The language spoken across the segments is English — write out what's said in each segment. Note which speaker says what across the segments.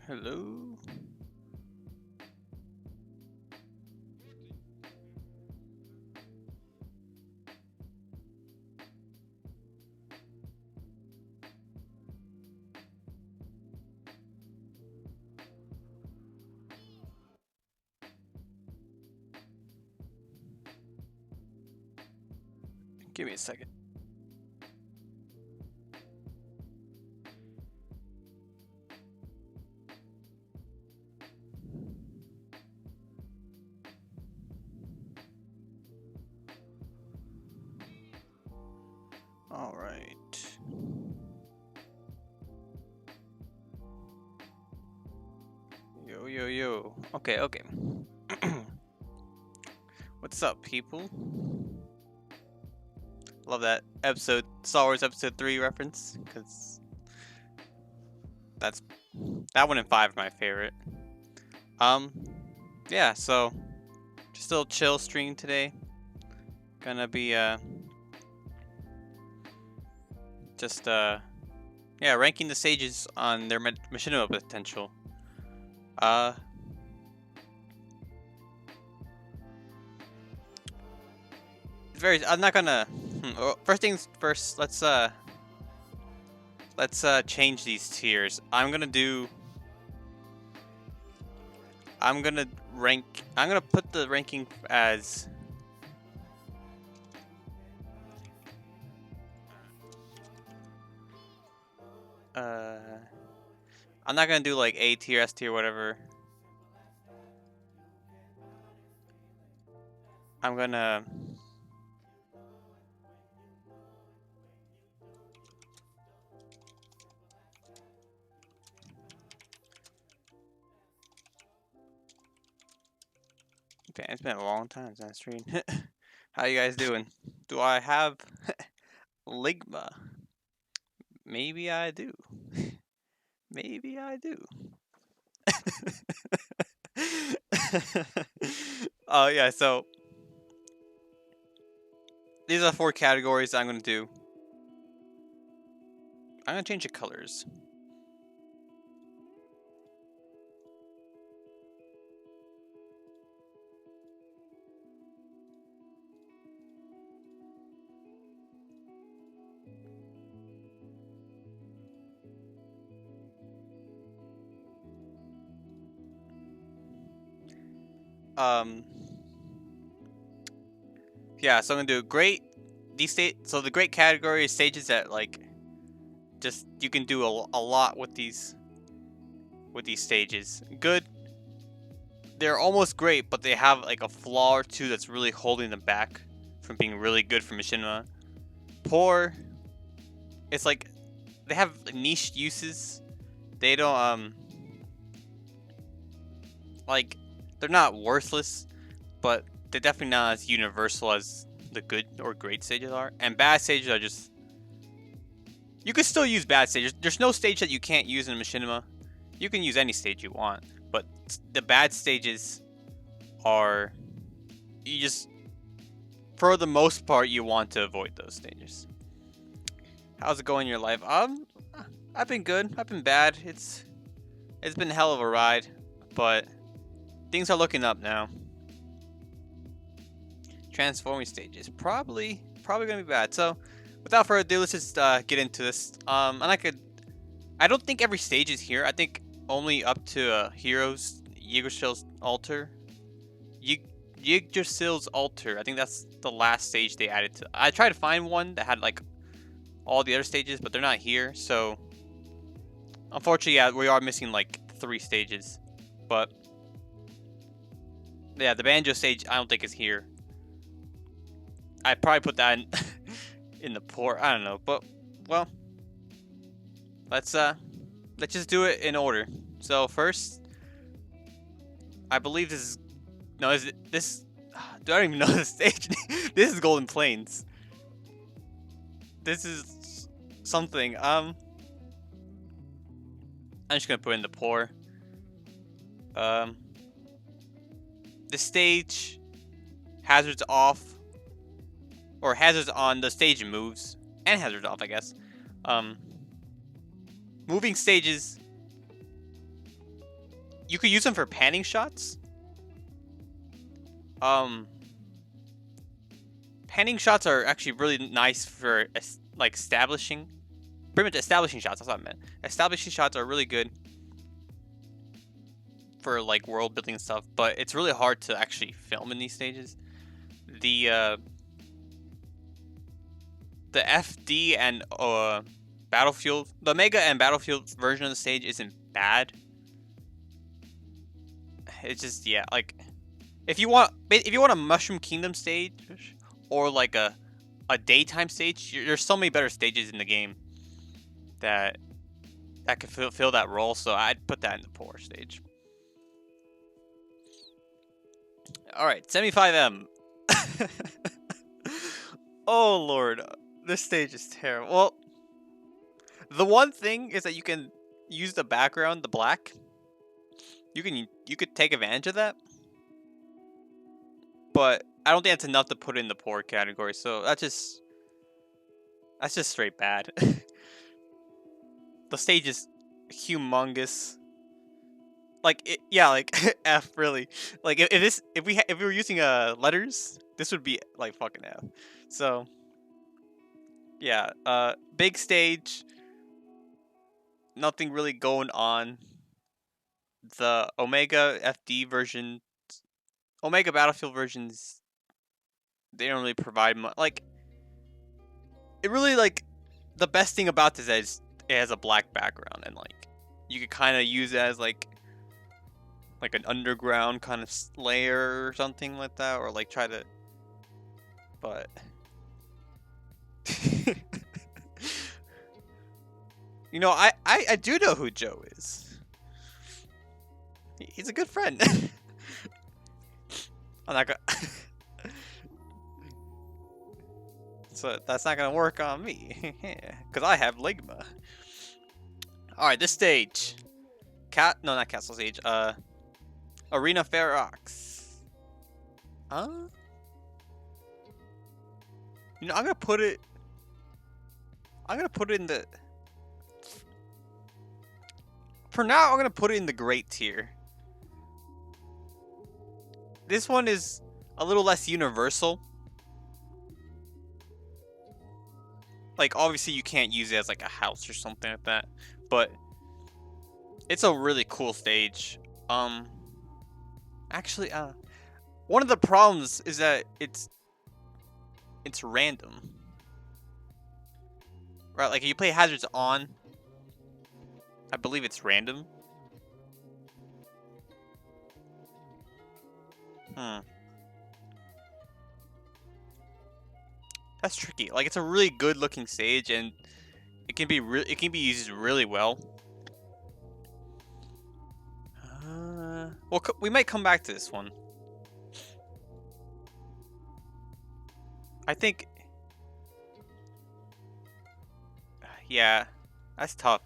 Speaker 1: Hello. Give me a second. All right. Yo, yo, yo. Okay, okay. What's up, people? Love that episode, Star Wars Episode 3 reference, because that one and 5 are my favorite. Um, yeah, so just a little chill stream today. Gonna be, just, yeah, ranking the stages on their Machinima potential. I'm not gonna. First things first. Let's change these tiers. I'm gonna put the ranking as. I'm not gonna do like A tier, S tier, whatever. I'm gonna. Okay, it's been a long time since I streamed. How you guys doing? Do I have Ligma? Maybe I do. Maybe I do. Oh yeah, so these are 4 categories I'm gonna do. I'm gonna change the colors. Yeah, so I'm gonna do great. So the great category is stages that like, just you can do a lot with these stages. Good. They're almost great, but they have like a flaw or two that's really holding them back from being really good for Machinima. Poor. It's like they have niche uses. They don't like, they're not worthless, but they're definitely not as universal as the good or great stages are. And bad stages are just, you can still use bad stages. There's no stage that you can't use in Machinima. You can use any stage you want, but the bad stages are, you just, for the most part, you want to avoid those stages. How's it going in your life? I've been good. I've been bad. It's been a hell of a ride, but things are looking up now. Transforming stages, probably gonna be bad. So, without further ado, let's just get into this. And I don't think every stage is here. I think only up to Heroes Yggdrasil's Altar. Yggdrasil's Altar. I think that's the last stage they added to. I tried to find one that had like all the other stages, but they're not here. So, unfortunately, yeah, we are missing like 3 stages. But yeah, the banjo stage I don't think is here. I probably put that in the port. I don't know, but well, let's just do it in order. So first, I believe this is, no, is it this? Do I don't even know the stage? This is Golden Plains. This is something. I'm just gonna put in the pour. The stage, hazards off, or hazards on. The stage moves, and hazards off, I guess. Moving stages you could use them for panning shots. Panning shots are actually really nice for like establishing. Pretty much establishing shots. That's what I meant. Establishing shots are really good for like world building and stuff, but it's really hard to actually film in these stages. The FD and Battlefield, the Omega and Battlefield version of the stage isn't bad. It's just, yeah, like if you want a Mushroom Kingdom stage or like a daytime stage, there's so many better stages in the game that could fill that role. So I'd put that in the poor stage. All right, 75M. Oh lord, this stage is terrible. Well, the one thing is that you can use the background, the black. You could take advantage of that, but I don't think that's enough to put in the poor category. So that's just straight bad. The stage is humongous. Like yeah, like F really. Like if we were using letters, this would be like fucking F. So yeah, big stage. Nothing really going on. The Omega FD version, Omega Battlefield versions, they don't really provide much. Like, it really, like, the best thing about this is it has a black background, and like you could kind of use it as like an underground kind of layer or something like that, or like try to, but you know, I do know who Joe is. He's a good friend. I'm not gonna. So that's not gonna work on me, because I have Ligma. All right, this stage, no, not Castle Stage. Arena Ferox. You know, I'm gonna put it in the. For now, I'm gonna put it in the great tier. This one is a little less universal. Like, obviously you can't use it as like a house or something like that, but it's a really cool stage. Actually, one of the problems is that it's random. Right, like if you play hazards on, I believe it's random. That's tricky. Like, it's a really good looking stage, and it can be used really well. Well, we might come back to this one. I think. Yeah, that's tough.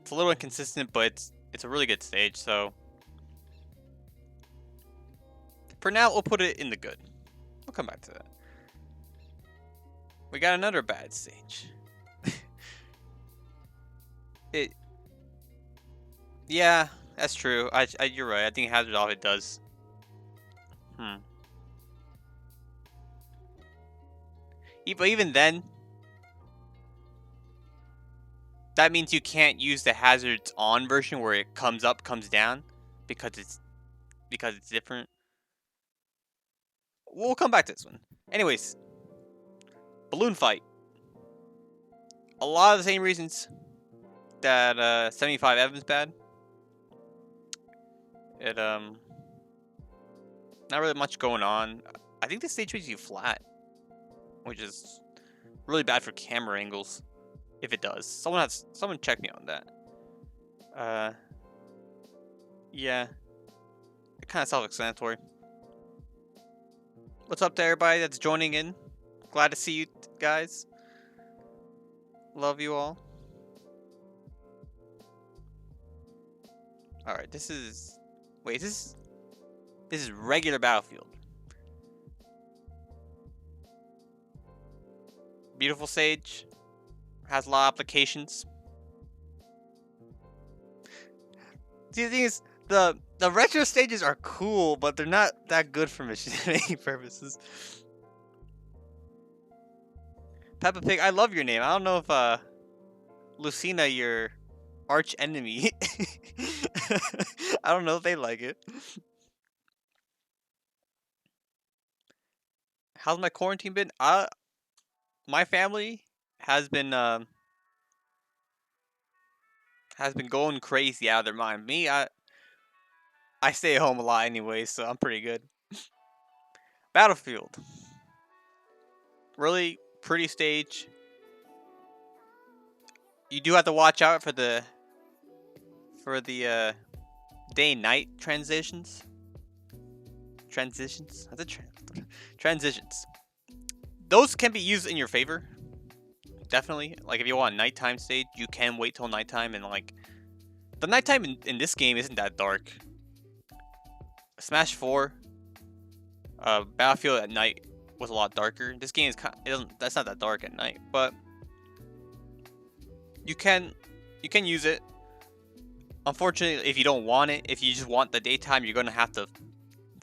Speaker 1: It's a little inconsistent, but it's a really good stage. So for now, we'll put it in the good. We'll come back to that. We got another bad stage. Yeah, that's true. You're right. I think Hazard Off it does. But even then, that means you can't use the Hazards On version where it comes up, comes down, because it's different. We'll come back to this one. Anyways, Balloon Fight. A lot of the same reasons that 75M's bad. Not really much going on. I think the stage makes you flat, which is really bad for camera angles. If it does, someone check me on that. Yeah, kind of self-explanatory. What's up to everybody that's joining in? Glad to see you guys. Love you all. All right, this is regular Battlefield. Beautiful stage. Has a lot of applications. See, the thing is, the retro stages are cool, but they're not that good for machine purposes. Peppa Pig, I love your name. I don't know if Lucina, your arch enemy. I don't know if they like it. How's my quarantine been? My family has been going crazy out of their mind. Me, I stay at home a lot anyway, so I'm pretty good. Battlefield, really pretty stage. You do have to watch out for the day night transitions. Transitions. Transitions. Those can be used in your favor. Definitely. Like if you want a nighttime stage, you can wait till nighttime, and like the nighttime in this game isn't that dark. Smash 4, Battlefield at night was a lot darker. This game is that's not that dark at night, but you can use it. Unfortunately, if you don't want it, if you just want the daytime, you're gonna have to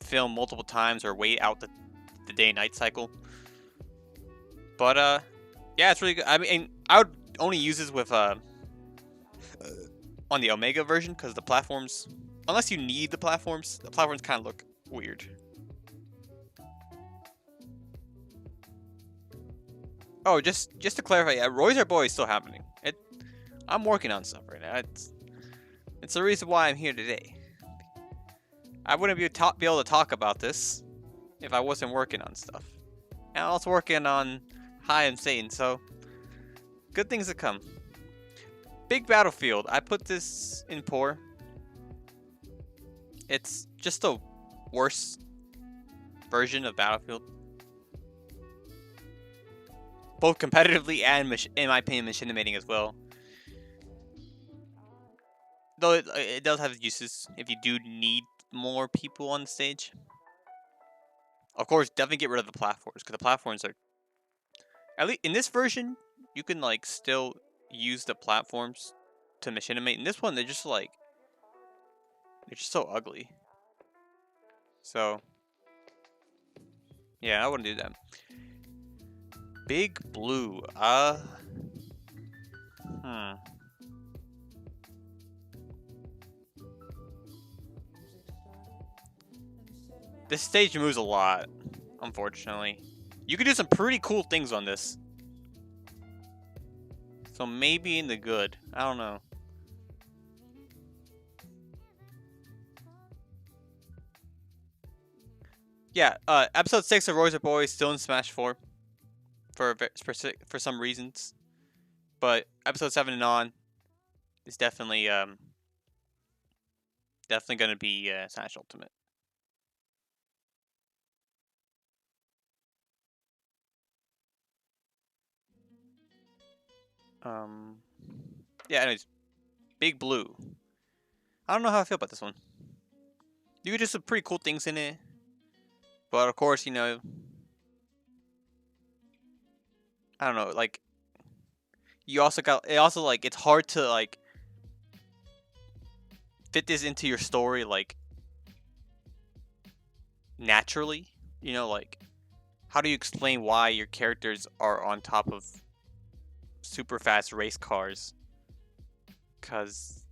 Speaker 1: film multiple times or wait out the day-night cycle. But yeah, it's really good. I mean, I would only use this with on the Omega version because the platforms, unless you need the platforms kind of look weird. Oh, just to clarify, yeah, Roy's Our Boy is still happening. I'm working on stuff right now. It's the reason why I'm here today. I wouldn't be able to talk about this if I wasn't working on stuff. And I was working on High and Satan, so good things to come. Big Battlefield. I put this in poor. It's just a worse version of Battlefield. Both competitively and, in my opinion, machinimating as well. Though it does have uses if you do need more people on the stage. Of course, definitely get rid of the platforms, because the platforms are... At least in this version, you can like still use the platforms to machinimate. In this one, they're just so ugly. So, yeah, I wouldn't do that. Big Blue. This stage moves a lot, unfortunately. You could do some pretty cool things on this. So maybe in the good. I don't know. Yeah, episode 6 of Roy's Our Boy is still in Smash 4 for some reasons. But episode 7 and on is definitely going to be Smash Ultimate. Yeah, anyways, Big Blue. I don't know how I feel about this one. You could do some pretty cool things in it, but of course, you know, I don't know, like, you also got, it also, like, it's hard to, like, fit this into your story, like, naturally, you know, like, how do you explain why your characters are on top of super fast race cars? Because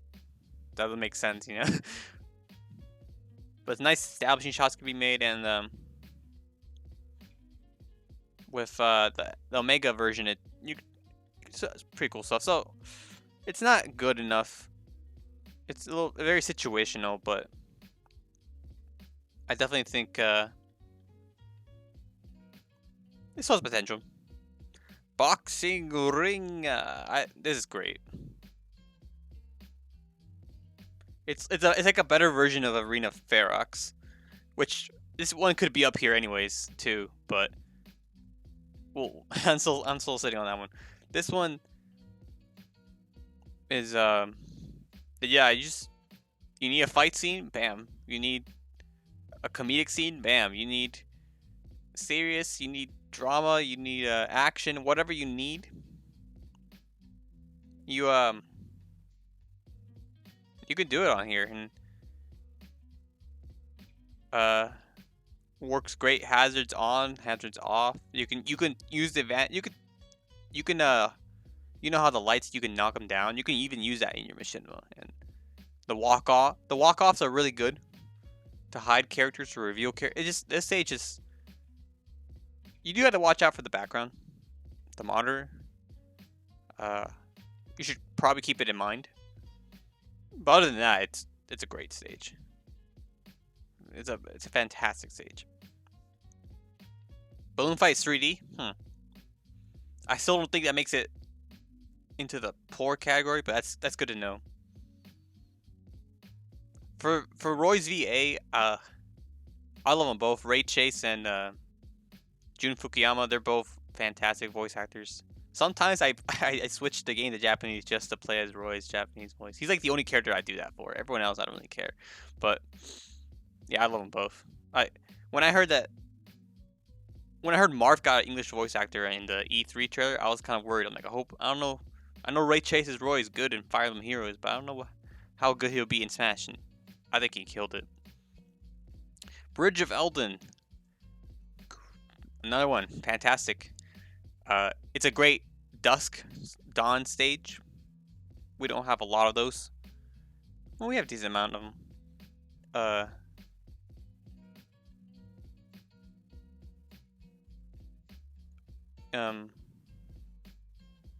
Speaker 1: that doesn't make sense, you know? But nice establishing shots can be made, and with the Omega version, it's pretty cool stuff. So it's not good enough. It's very situational, but I definitely think it still has potential. Boxing ring. This is great. It's like a better version of Arena Ferox, which this one could be up here anyways too. But well, I'm still sitting on that one. This one is yeah. You need a fight scene, bam. You need a comedic scene, bam. You need serious. You need drama. You need action. Whatever you need. You You can do it on here, and works great. Hazards on, hazards off. You can use the you can you know how the lights, you can knock them down. You can even use that in your Machinima. And the walk offs are really good to hide characters, to reveal characters. It just, this stage is, you do have to watch out for the background, the monitor. You should probably keep it in mind. But other than that, it's a great stage. It's a fantastic stage. Balloon Fight's 3D. I still don't think that makes it into the poor category, but that's good to know. For Roy's VA, I love them both. Ray Chase and Jun Fukuyama, they're both fantastic voice actors. Sometimes I switch the game to Japanese just to play as Roy's Japanese voice. He's like the only character I do that for. Everyone else I don't really care. But yeah, I love them both. When I heard Marth got an English voice actor in the E3 trailer, I was kind of worried. I'm like, I don't know. I know Ray Chase's Roy is good in Fire Emblem Heroes, but I don't know how good he'll be in Smash. And I think he killed it. Bridge of Elden. Another one. Fantastic. It's a great dusk dawn stage. We don't have a lot of those. Well, we have a decent amount of them.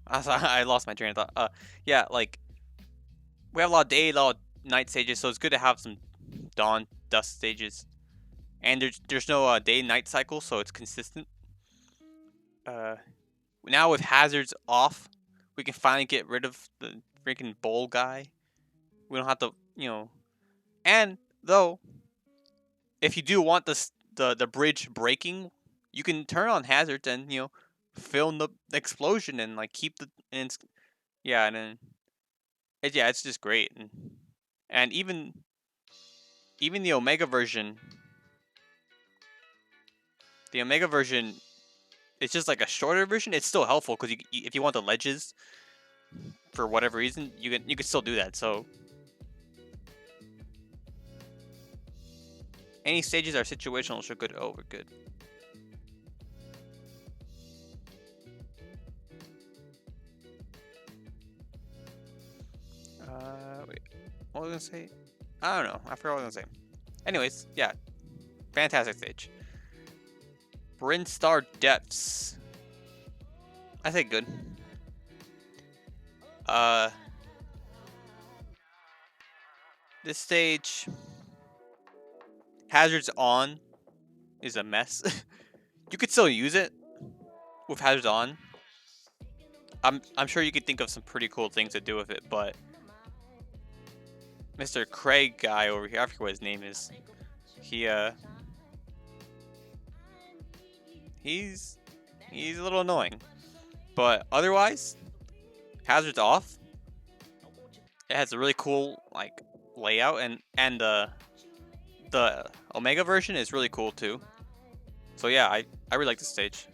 Speaker 1: I lost my train of thought. Yeah, like, we have a lot of day, a lot of night stages, so it's good to have some dawn, dusk stages. And there's no day night cycle, so it's consistent. Now with hazards off, we can finally get rid of the freaking bowl guy. We don't have to, And though, if you do want the bridge breaking, you can turn on hazards and film the explosion and like keep the and then it's just great. And even the Omega version. The Omega version, it's just like a shorter version. It's still helpful because if you want the ledges for whatever reason, you can still do that. So any stages are situational, so good. Oh, we're good. Wait, what was I gonna say? I don't know. I forgot what I was gonna say. Anyways, yeah, fantastic stage. Brinstar Depths. I think good. This stage, hazards on, is a mess. You could still use it with hazards on. I'm sure you could think of some pretty cool things to do with it, but Mr. Craig guy over here, I forget what his name is. He's a little annoying, but otherwise, hazards off. It has a really cool like layout, and the Omega version is really cool too. So yeah, I really like this stage.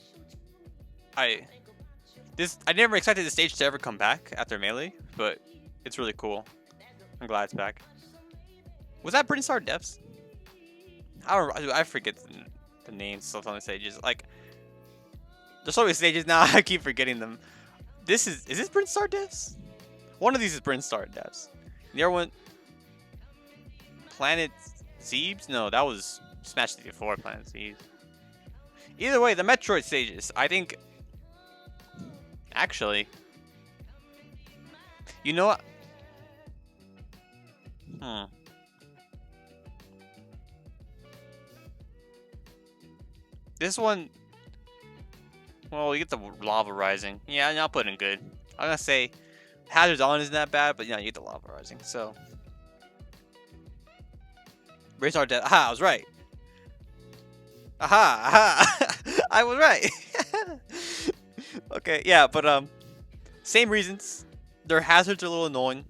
Speaker 1: I never expected the stage to ever come back after Melee, but it's really cool. I'm glad it's back. Was that Brinstar Depths? I forget the names of some of the stages. Like, there's so many stages now, I keep forgetting them. Is this Brinstar Depths? One of these is Brinstar Depths. The other one, Planet Zebes? No, that was Smash 64 Planet Zebes. Either way, the Metroid stages, I think, actually, you know what? This one, well, you get the lava rising. Yeah, I'll put it in good. I'm gonna say hazards on isn't that bad, but you get the lava rising. So, Brinstar Death. Aha, I was right. Aha, I was right. Okay, yeah, but same reasons. Their hazards are a little annoying,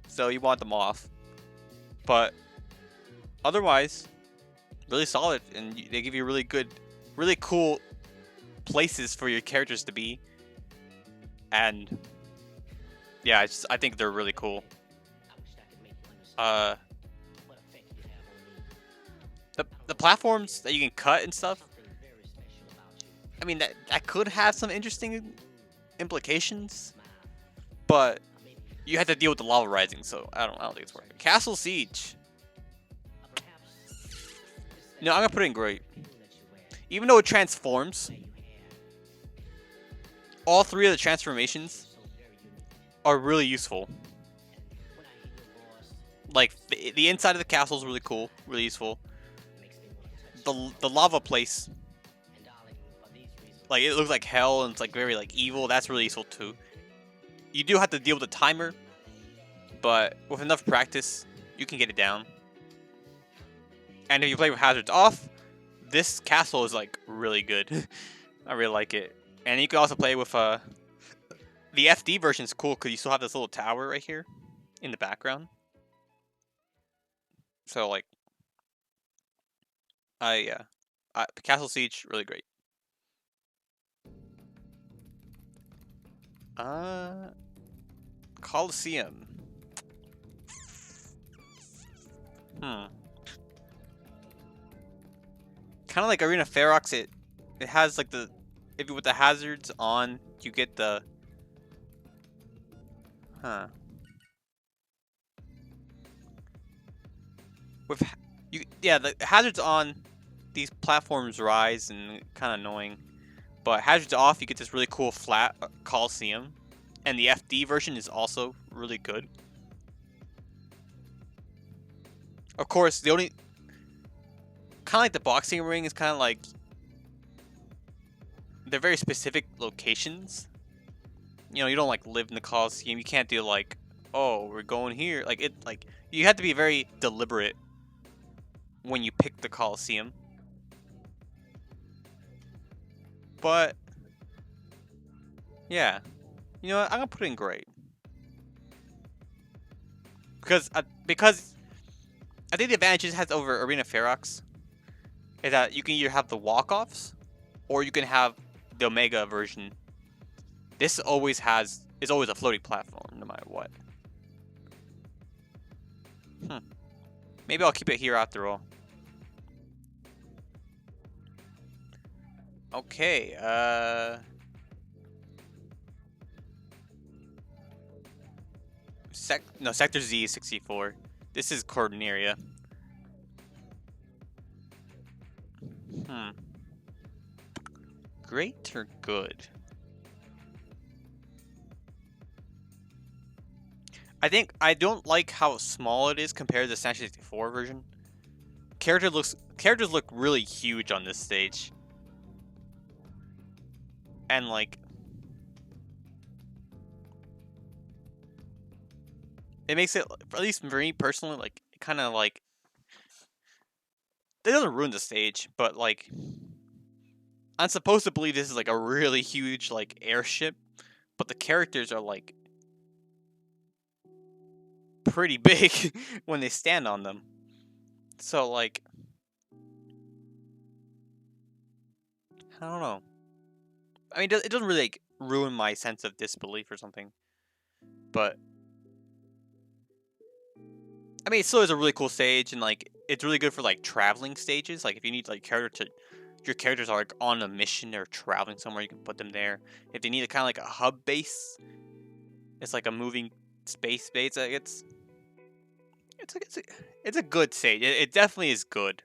Speaker 1: so you want them off. But otherwise, really solid, and they give you really good, really cool places for your characters to be. And yeah, I think they're really cool. Uh, the platforms that you can cut and stuff. I mean, that could have some interesting implications, but you had to deal with the lava rising, so I don't think it's worth it. Castle Siege. No, I'm gonna put it in great. Even though it transforms, all three of the transformations are really useful. Like the inside of the castle is really cool, really useful. The lava place, like it looks like hell and it's like very like evil. That's really useful too. You do have to deal with the timer, but with enough practice, you can get it down. And if you play with hazards off, this castle is like really good. I really like it. And you can also play with the FD version is cool because you still have this little tower right here in the background. So like, Castle Siege really great. Coliseum. Kind of like Arena Ferox. It has like if you put the hazards on, you get the with the hazards on, these platforms rise and kind of annoying. But hazards off, you get this really cool flat Coliseum, and the FD version is also really good. Of course, the only kind of like the boxing ring is kind of like they're very specific locations. You know, you don't like live in the Coliseum. You can't do like, oh, we're going here. Like you have to be very deliberate when you pick the Coliseum. But yeah, you know what? I'm gonna put it in great because I think the advantages it has over Arena Ferox is that you can either have the walk-offs or you can have the Omega version. This is always a floating platform no matter what. Maybe I'll keep it here after all. Okay, Sector Z is 64. This is Corneria. Great or good? I don't like how small it is compared to the Smash 64 version. Characters look really huge on this stage. And like it makes it, at least for me personally, like kind of like it doesn't ruin the stage, but like I'm supposed to believe this is like a really huge like airship, but the characters are like pretty big when they stand on them. So like I don't know. I mean, it doesn't really like ruin my sense of disbelief or something, but I mean, it still is a really cool stage, and like it's really good for like traveling stages. Like if you need like your characters are like on a mission or traveling somewhere, you can put them there. If they need a kind of like a hub base, it's like a moving space base. Like it's a good stage. It definitely is good.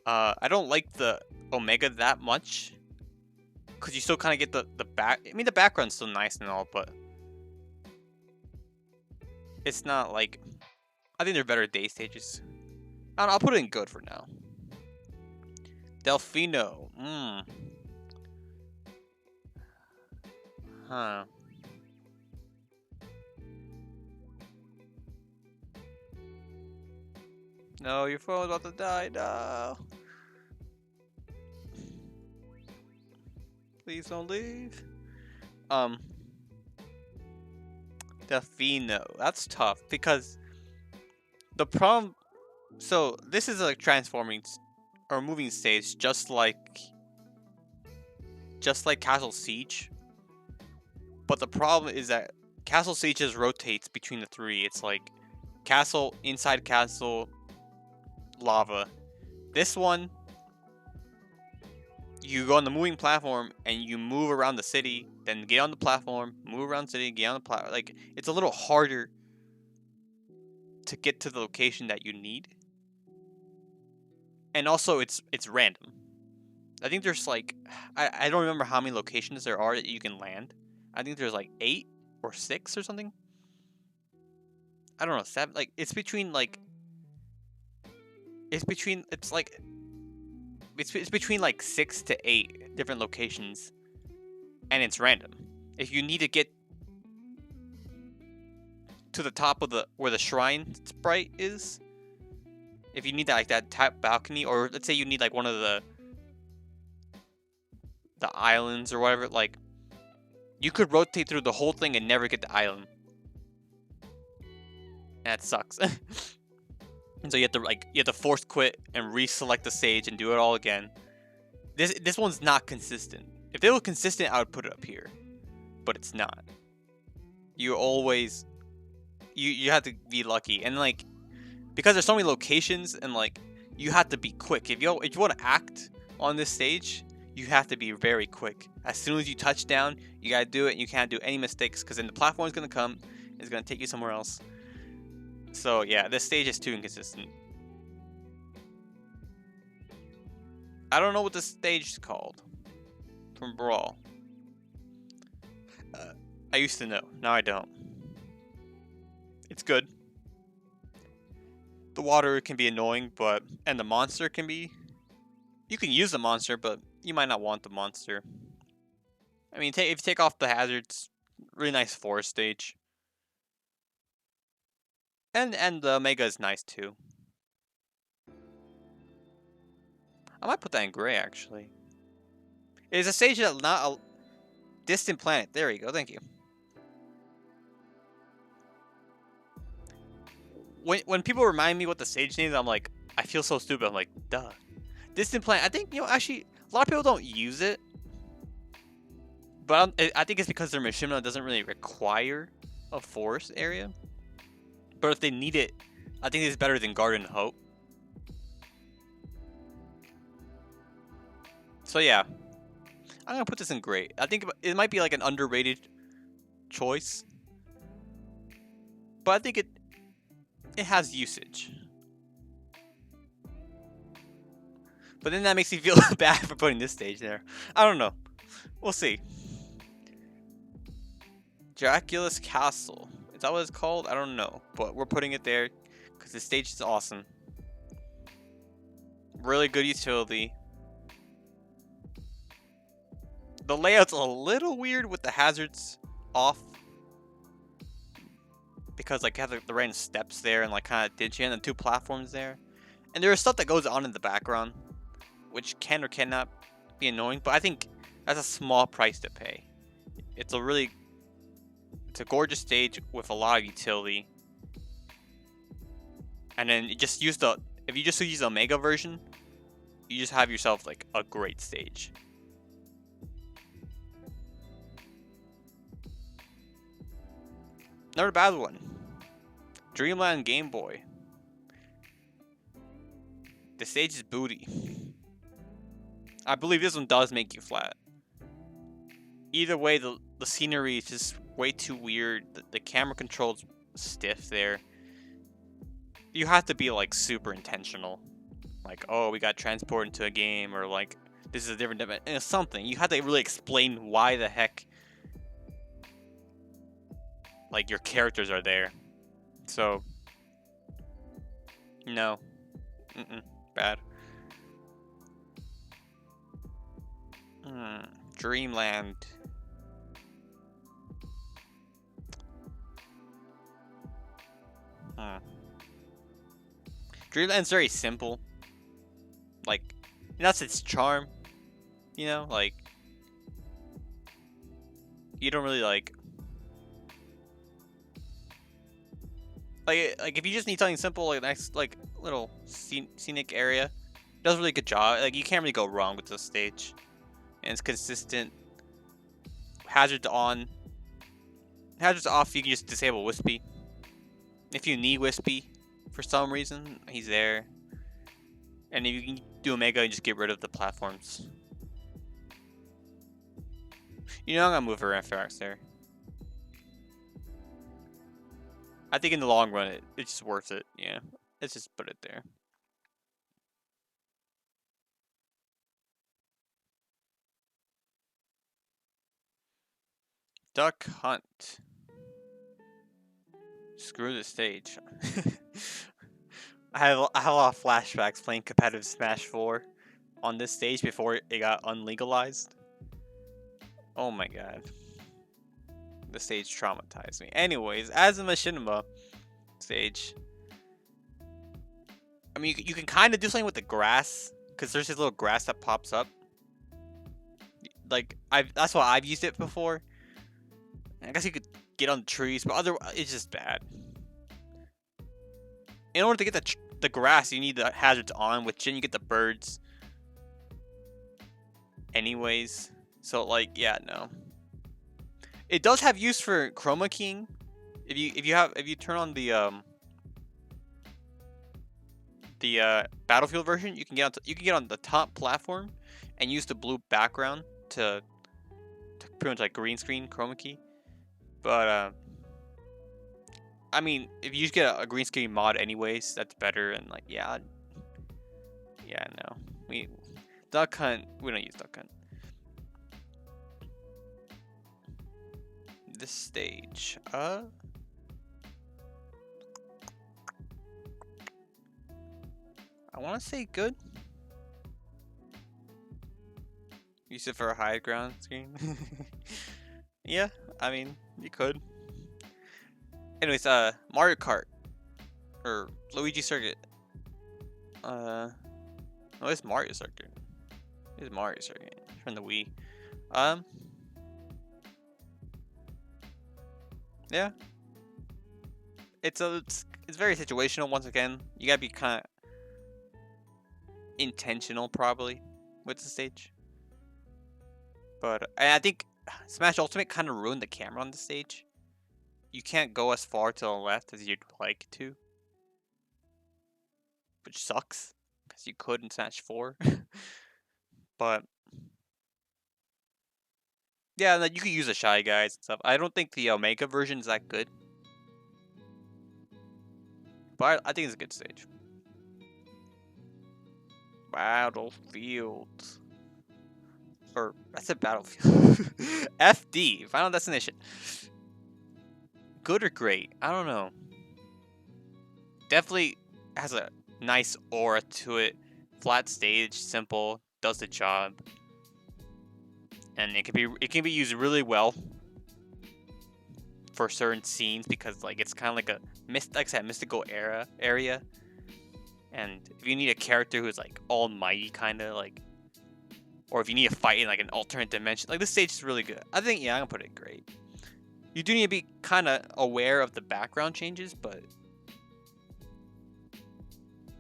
Speaker 1: I don't like the Omega that much because you still kind of get the back. I mean, the background's still nice and all, but it's not like. I think they're better day stages. I don't know, I'll put it in good for now. Delfino. Huh. No, your phone's about to die. No. Please don't leave. Delfino. That's tough because the problem. So this is like transforming or moving stage, just like Castle Siege. But the problem is that Castle Sieges rotates between the three. It's like castle, inside castle, lava. This one, you go on the moving platform and you move around the city, then get on the platform, move around the city, get on the platform. Like, it's a little harder to get to the location that you need. And also, it's random. I think there's like, I don't remember how many locations there are that you can land. I think there's like 8 or 6 or something. I don't know, 7. Like, it's between like 6 to 8 different locations, and it's random. If you need to get to the top of where the shrine sprite is, if you need that, like that top balcony, or let's say you need like one of the islands or whatever, like you could rotate through the whole thing and never get the island. That sucks. And so you have to force quit and reselect the stage and do it all again. This one's not consistent. If it was consistent, I would put it up here, but it's not. You always you have to be lucky, and like because there's so many locations, and like you have to be quick. If you want to act on this stage, you have to be very quick. As soon as you touch down, you gotta do it, and you can't do any mistakes, because then the platform is gonna come, it's gonna take you somewhere else. So yeah, this stage is too inconsistent. I don't know what this stage is called from Brawl. I used to know, now I don't. It's good. The water can be annoying, and the monster can be. You can use the monster, but you might not want the monster. I mean, if you take off the hazards, really nice forest stage. And the Omega is nice too. I might put that in gray, actually. It's a stage that's not a distant planet. There we go, thank you. When people remind me what the stage name is, I'm like, I feel so stupid. I'm like, duh. Distant planet. I think, actually, a lot of people don't use it. But I think it's because their Mishima doesn't really require a forest area. But if they need it, I think it's better than Garden Hope. So yeah, I'm gonna put this in gray. I think it might be like an underrated choice, but I think it has usage. But then that makes me feel bad for putting this stage there. I don't know. We'll see. Dracula's Castle. Is that what it's called? I don't know. But we're putting it there because the stage is awesome. Really good utility. The layout's a little weird with the hazards off. Because like you have the random steps there and like kind of dingy, and the 2 platforms there. And there is stuff that goes on in the background, which can or cannot be annoying, but I think that's a small price to pay. It's a gorgeous stage with a lot of utility. And then if you just use the Omega version, you just have yourself like a great stage. Another bad one. Dreamland Game Boy. The stage is booty. I believe this one does make you flat. Either way, the scenery is just way too weird. The camera control's stiff there. You have to be like super intentional. Like, oh, we got transported into a game, or like this is a different something. You have to really explain why the heck like your characters are there. So no. Bad. Dreamland. Dreamland's very simple. Like, that's its charm. Like you don't really like if you just need something simple, like a nice like little scenic area, it does a really good job. Like, you can't really go wrong with this stage, and it's consistent. Hazards on. Hazards off, you can just disable Wispy. If you need Wispy for some reason, he's there. And if you can do Omega and just get rid of the platforms. You know, I'm gonna move her Ampharos there. I think in the long run, it's just worth it. Yeah, let's just put it there. Duck Hunt. Screw the stage. I have a lot of flashbacks playing competitive Smash 4 on this stage before it got unlegalized. Oh my god. The stage traumatized me. Anyways, as a Machinima stage, I mean, you can kind of do something with the grass, because there's this little grass that pops up. Like, that's why I've used it before. I guess you could get on the trees, but otherwise, it's just bad. In order to get the grass, you need the hazards on, which then you get the birds. Anyways, so like, yeah, no. It does have use for chroma keying. If you turn on the battlefield version, you can get on the top platform and use the blue background to pretty much like green screen chroma key. But I mean, if you just get a green screen mod anyways, that's better. And like, yeah, no, Duck Hunt, we don't use Duck Hunt. This stage, I want to say good. Use it for a high ground screen. Yeah, I mean, you could. Anyways, Mario Kart or Luigi Circuit. No, it's Mario Circuit. It's Mario Circuit from the Wii. Yeah. It's very situational. Once again, you gotta be kind of intentional, probably, with the stage. But I think Smash Ultimate kind of ruined the camera on the stage. You can't go as far to the left as you'd like to, which sucks because you could in Smash 4. But yeah, you could use the Shy Guys and stuff. I don't think the Omega version is that good, but I think it's a good stage. Battlefield. Or that's a Battlefield. FD, Final Destination. Good or great? I don't know. Definitely has a nice aura to it. Flat stage, simple, does the job, and it can be used really well for certain scenes because like it's kind of like a mystical area. And if you need a character who's like almighty, kind of like, or if you need a fight in like an alternate dimension, like this stage is really good. I think, yeah, I'm gonna put it great. You do need to be kind of aware of the background changes, but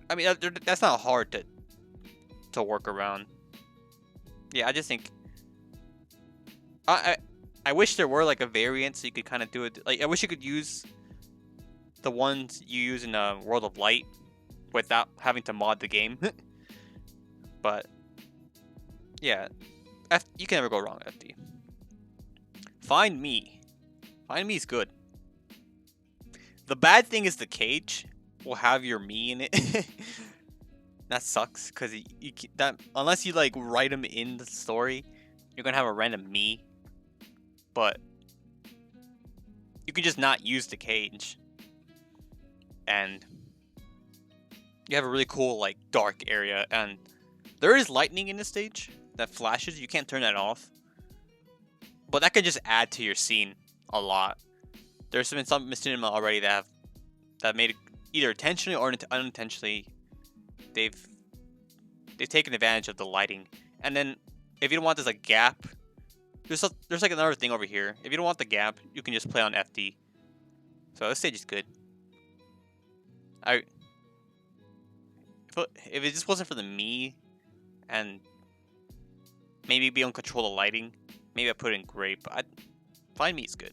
Speaker 1: I mean that's not hard to work around. Yeah, I just think I wish there were like a variant so you could kind of do it. Like I wish you could use the ones you use in World of Light without having to mod the game. But yeah, you can never go wrong with FD. Find Me. Find Me is good. The bad thing is the cage will have your me in it. That sucks because unless you like write them in the story, you're gonna have a random me. But you can just not use the cage, and you have a really cool like dark area. And there is lightning in this stage that flashes. You can't turn that off, but that could just add to your scene a lot. There's been some Machinima already that made it either intentionally or unintentionally. They've taken advantage of the lighting. And then if you don't want this like gap, there's like another thing over here. If you don't want the gap, you can just play on FD. So this stage is good. If it just wasn't for the me and maybe be able to control the lighting, maybe I put it in great. But Find Me is good.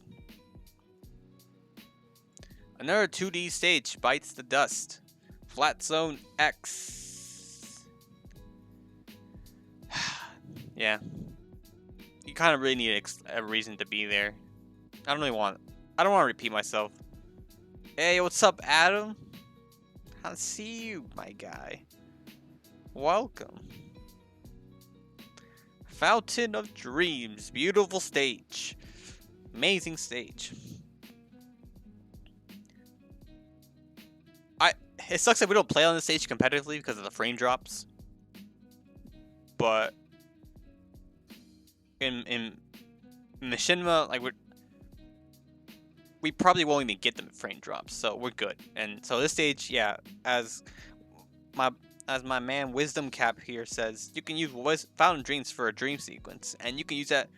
Speaker 1: Another 2D stage bites the dust. Flat Zone X. Yeah. You kind of really need a reason to be there. I don't want to repeat myself. Hey, what's up, Adam? I see you, my guy. Welcome. Fountain of Dreams. Beautiful stage. Amazing stage. It sucks that we don't play on this stage competitively because of the frame drops. But in Mishima, like we probably won't even get them frame drops, so we're good. And so this stage, yeah, as my man Wisdom Cap here says, you can use Fountain Dreams for a dream sequence, and you can use that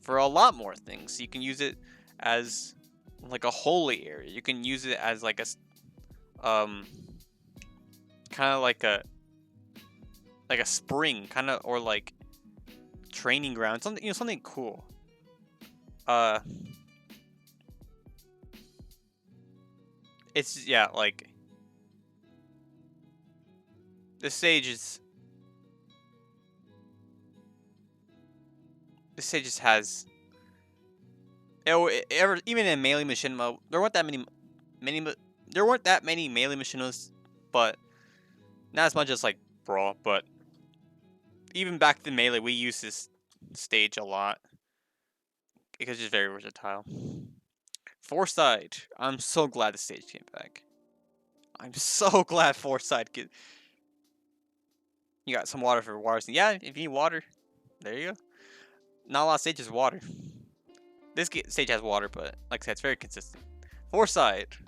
Speaker 1: for a lot more things. You can use it as like a holy area. You can use it as like a kind of like a spring, kind of, or like training ground, something, something cool. It's, yeah, like this stage just has even in melee Machinima, there weren't that many melee Machinimas, but not as much as like Brawl. But even back to melee, we use this stage a lot because it's very versatile. Foresight. I'm so glad the stage came back. I'm so glad Foresight You got some water for water. Yeah, if you need water, there you go. Not a lot of stages water. This stage has water, but like I said, it's very consistent. Foresight.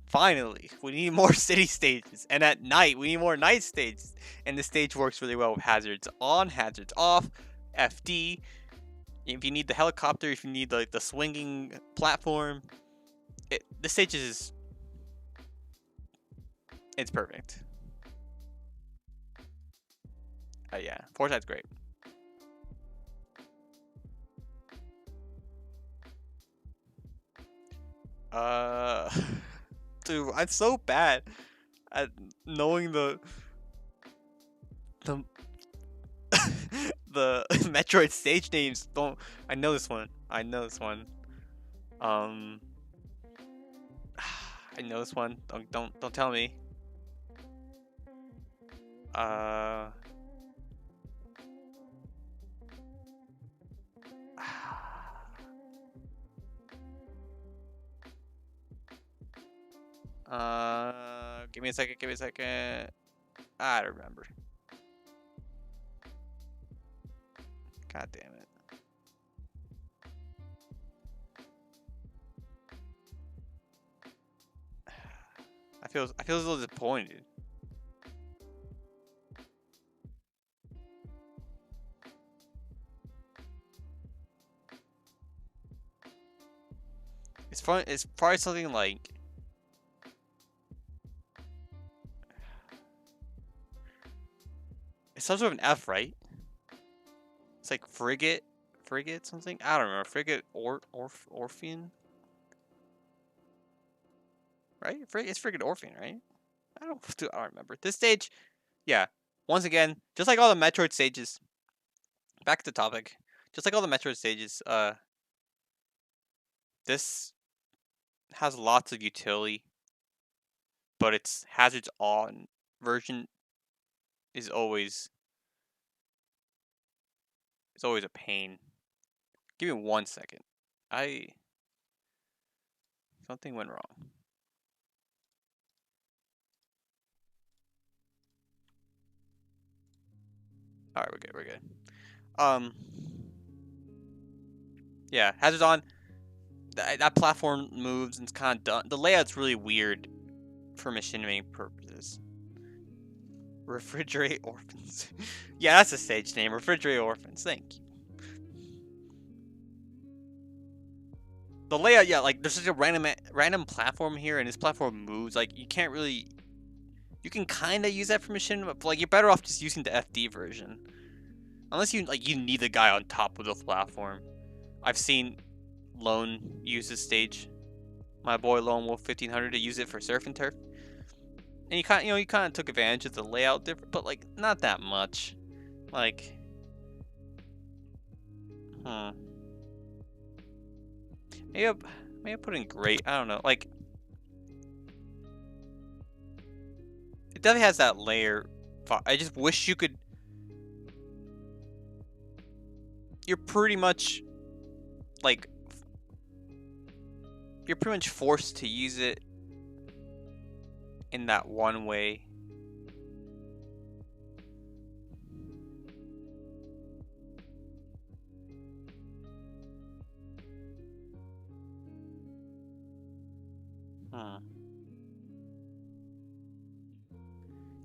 Speaker 1: Finally, we need more city stages. And at night, we need more night stages. And the stage works really well with hazards on, hazards off, FD. If you need the helicopter, if you need like the swinging platform, the stage it's perfect. Yeah, Foresight's great. Dude, I'm so bad at knowing the the Metroid stage names. I know this one. I know this one. I know this one. Don't tell me. Give me a second. Give me a second. I don't remember. God damn it. I feel a little disappointed. It's fun. It's probably something like it's some sort of an F, right? It's like frigate something. I don't remember. Frigate Orphan, right? It's frigate Orphan, right? I don't remember. This stage, yeah. Once again, just like all the Metroid stages. Back to the topic. Just like all the Metroid stages, this has lots of utility, but its hazards on version is always a pain. Give me 1 second. Something went wrong. Alright, we're good. Yeah, hazards on. That platform moves and it's kind of done. The layout's really weird for machinima purposes. Refrigerate Orphans. Yeah, that's a stage name. Refrigerate Orphans. Thank you. The layout, yeah, like there's such a random platform here, and this platform moves. Like you can't really. You can kind of use that for machinima, but like you're better off just using the FD version, unless you need the guy on top of the platform. I've seen Lone use this stage. my boy Lone Wolf 1500 to use it for surf and turf. And you kind of took advantage of the layout different, but like not that much. Like, maybe I put in great. I don't know. Like, it definitely has that layer. I just wish you could. You're pretty much like forced to use it in that one way.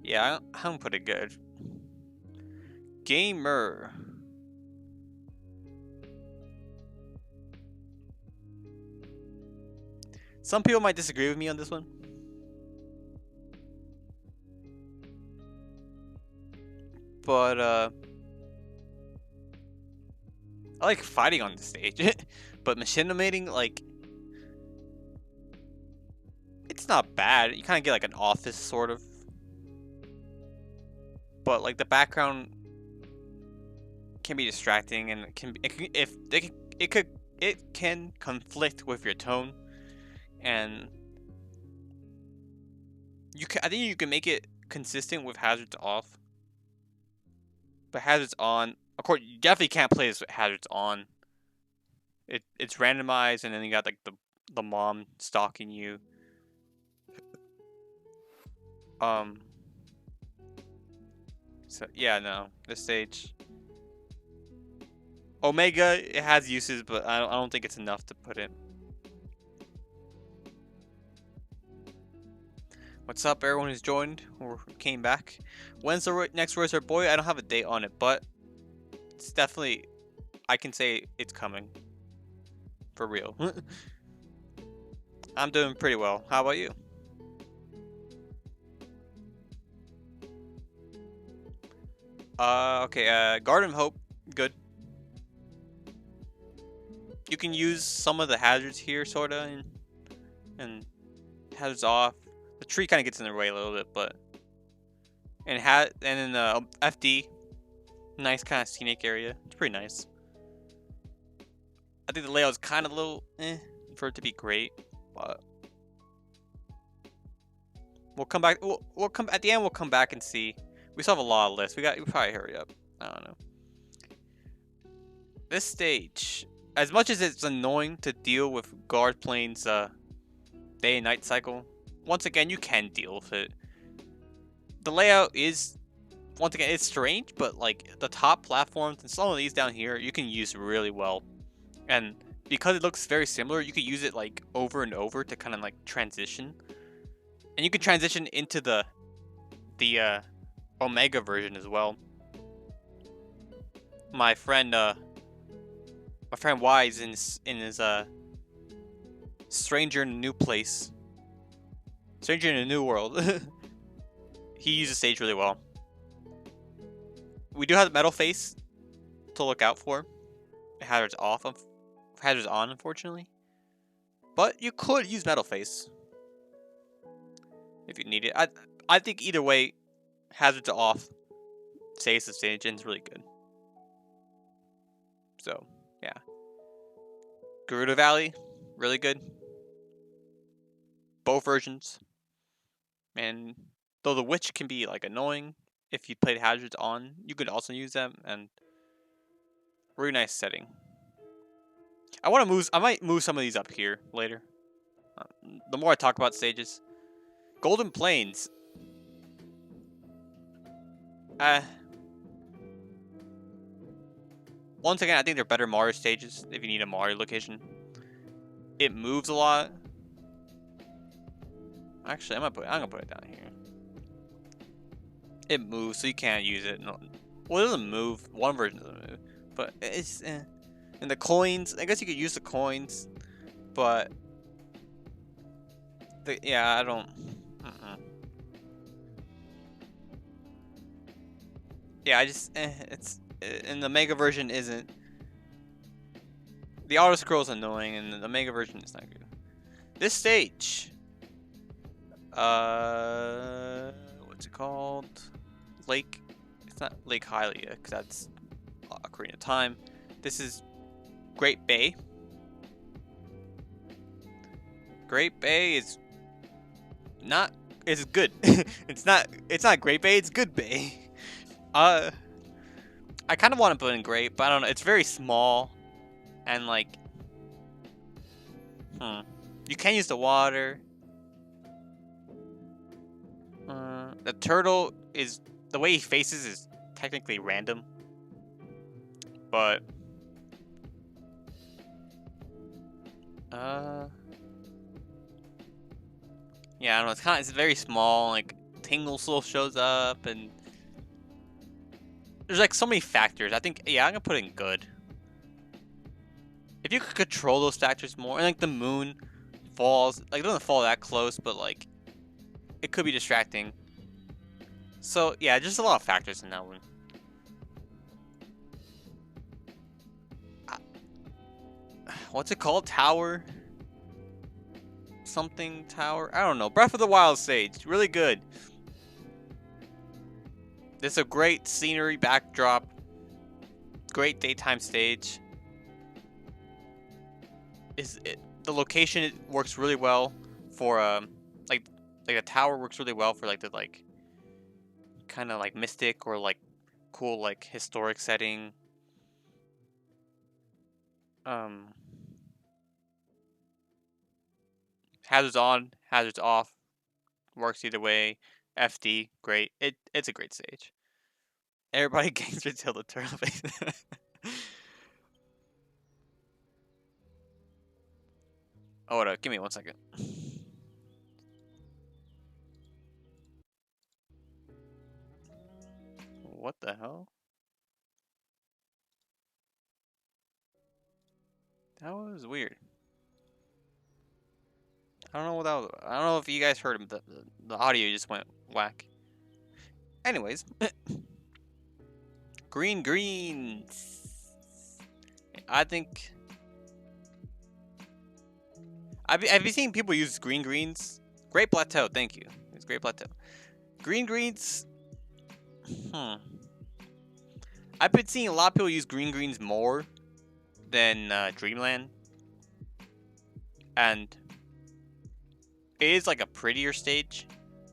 Speaker 1: Yeah, I don't put it good. Gamer. Some people might disagree with me on this one. But I like fighting on the stage. But machinimating, like, it's not bad. You kind of get like an office sort of. But like the background can be distracting, and it can conflict with your tone, and I think you can make it consistent with hazards off. But hazards on, of course, you definitely can't play this with hazards on. It's randomized, and then you got like the mom stalking you. So yeah, no, this stage. Omega, it has uses, but I don't think it's enough to put in. What's up, everyone who's joined or came back? When's the next Razor Boy? I don't have a date on it, but it's definitely, I can say it's coming. For real. I'm doing pretty well. How about you? Okay, Garden of Hope, good. You can use some of the hazards here, sorta, and hazards off. The tree kind of gets in the way a little bit, but and in the FD, nice kind of scenic area. It's pretty nice. I think the layout's kind of a little for it to be great, but we'll come back. We'll come at the end. We'll come back and see. We still have a lot of lists. We probably hurry up. I don't know. This stage, as much as it's annoying to deal with guard planes day and night cycle, once again you can deal with it. The layout is, once again, it's strange, but like the top platforms and some of these down here you can use really well, and because it looks very similar, you could use it like over and over to kind of like transition, and you could transition into the Omega version as well. My friend Wise in his Stranger in a New Place, Stranger in a New World, he uses stage really well. We do have the metal face to look out for. Hazards on, unfortunately. But you could use metal face if you need it. I think either way, hazards off saves the stage and it's really good. So yeah, Gerudo Valley, really good. Both versions. And though the witch can be like annoying if you played hazards on, you could also use them, and really nice setting. I might move some of these up here later. The more I talk about stages. Golden Plains. Once again, I think they're better Mario stages if you need a Mario location. It moves a lot. Actually, I'm gonna put it down here. It moves, so you can't use it. No, well, it doesn't move. One version doesn't move, but it's And the coins, I guess you could use the coins, but yeah, I don't. Yeah, I just it's and the Mega version isn't. The auto scroll is annoying, and the Mega version is not good. This stage. What's it called? Lake. It's not Lake Hylia, because that's Ocarina of Time. This is Great Bay. Great Bay is not. It's good. It's not. It's not Great Bay. It's Good Bay. I kind of want to put in Great, but I don't know. It's very small, and like, you can use the water. The turtle is the way he faces is technically random, but yeah, I don't know. It's very small. Like Tingle still shows up, and there's like so many factors. I think I'm gonna put in good. If you could control those factors more, and like the moon falls, like it doesn't fall that close, but like it could be distracting. So yeah, just a lot of factors in that one. What's it called? Tower? Something tower? I don't know. Breath of the Wild stage. Really good. This is a great scenery backdrop. Great daytime stage. The location works really well for like a tower works really well for like the like kind of like mystic or like cool like historic setting. Hazards on, hazards off, works either way. FD, great. It's a great stage. Everybody gangster till the turtle face. Hold up, give me 1 second. What the hell? That was weird. I don't know what that was. I don't know if you guys heard him. The audio just went whack. Anyways, green greens. I think. Have you seen people use green greens? Great Plateau, thank you. It's Great Plateau. Green greens. I've been seeing a lot of people use green greens more than Dreamland, and it is like a prettier stage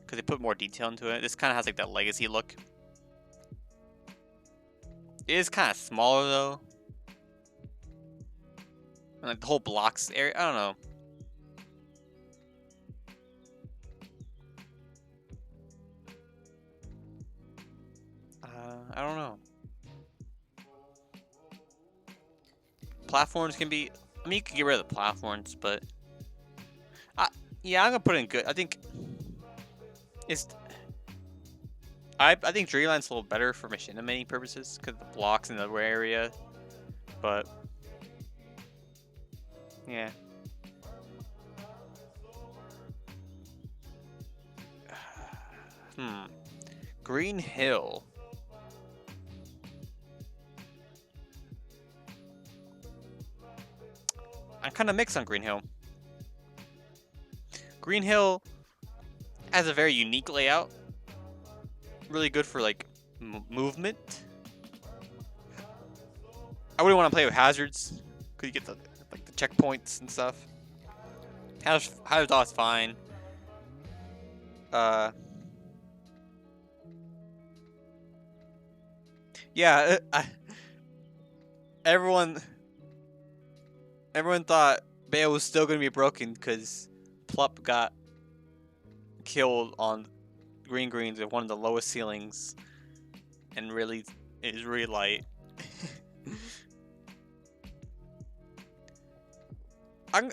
Speaker 1: because they put more detail into it. This kind of has like that legacy look. It is kind of smaller though, and like the whole blocks area. I don't know. I don't know. Platforms can be. I mean, you can get rid of the platforms, but yeah, I'm gonna put it in good. I think it's. I think Dreamland's a little better for machinimating purposes because the blocks in the area, but yeah. Green Hill. I'm kind of mixed on Green Hill. Green Hill has a very unique layout. Really good for like movement. I wouldn't want to play with hazards because you get the like the checkpoints and stuff. Hazards off is fine. Yeah, everyone thought Bale was still gonna be broken because Plup got killed on green greens with one of the lowest ceilings, and really it is really light. I'm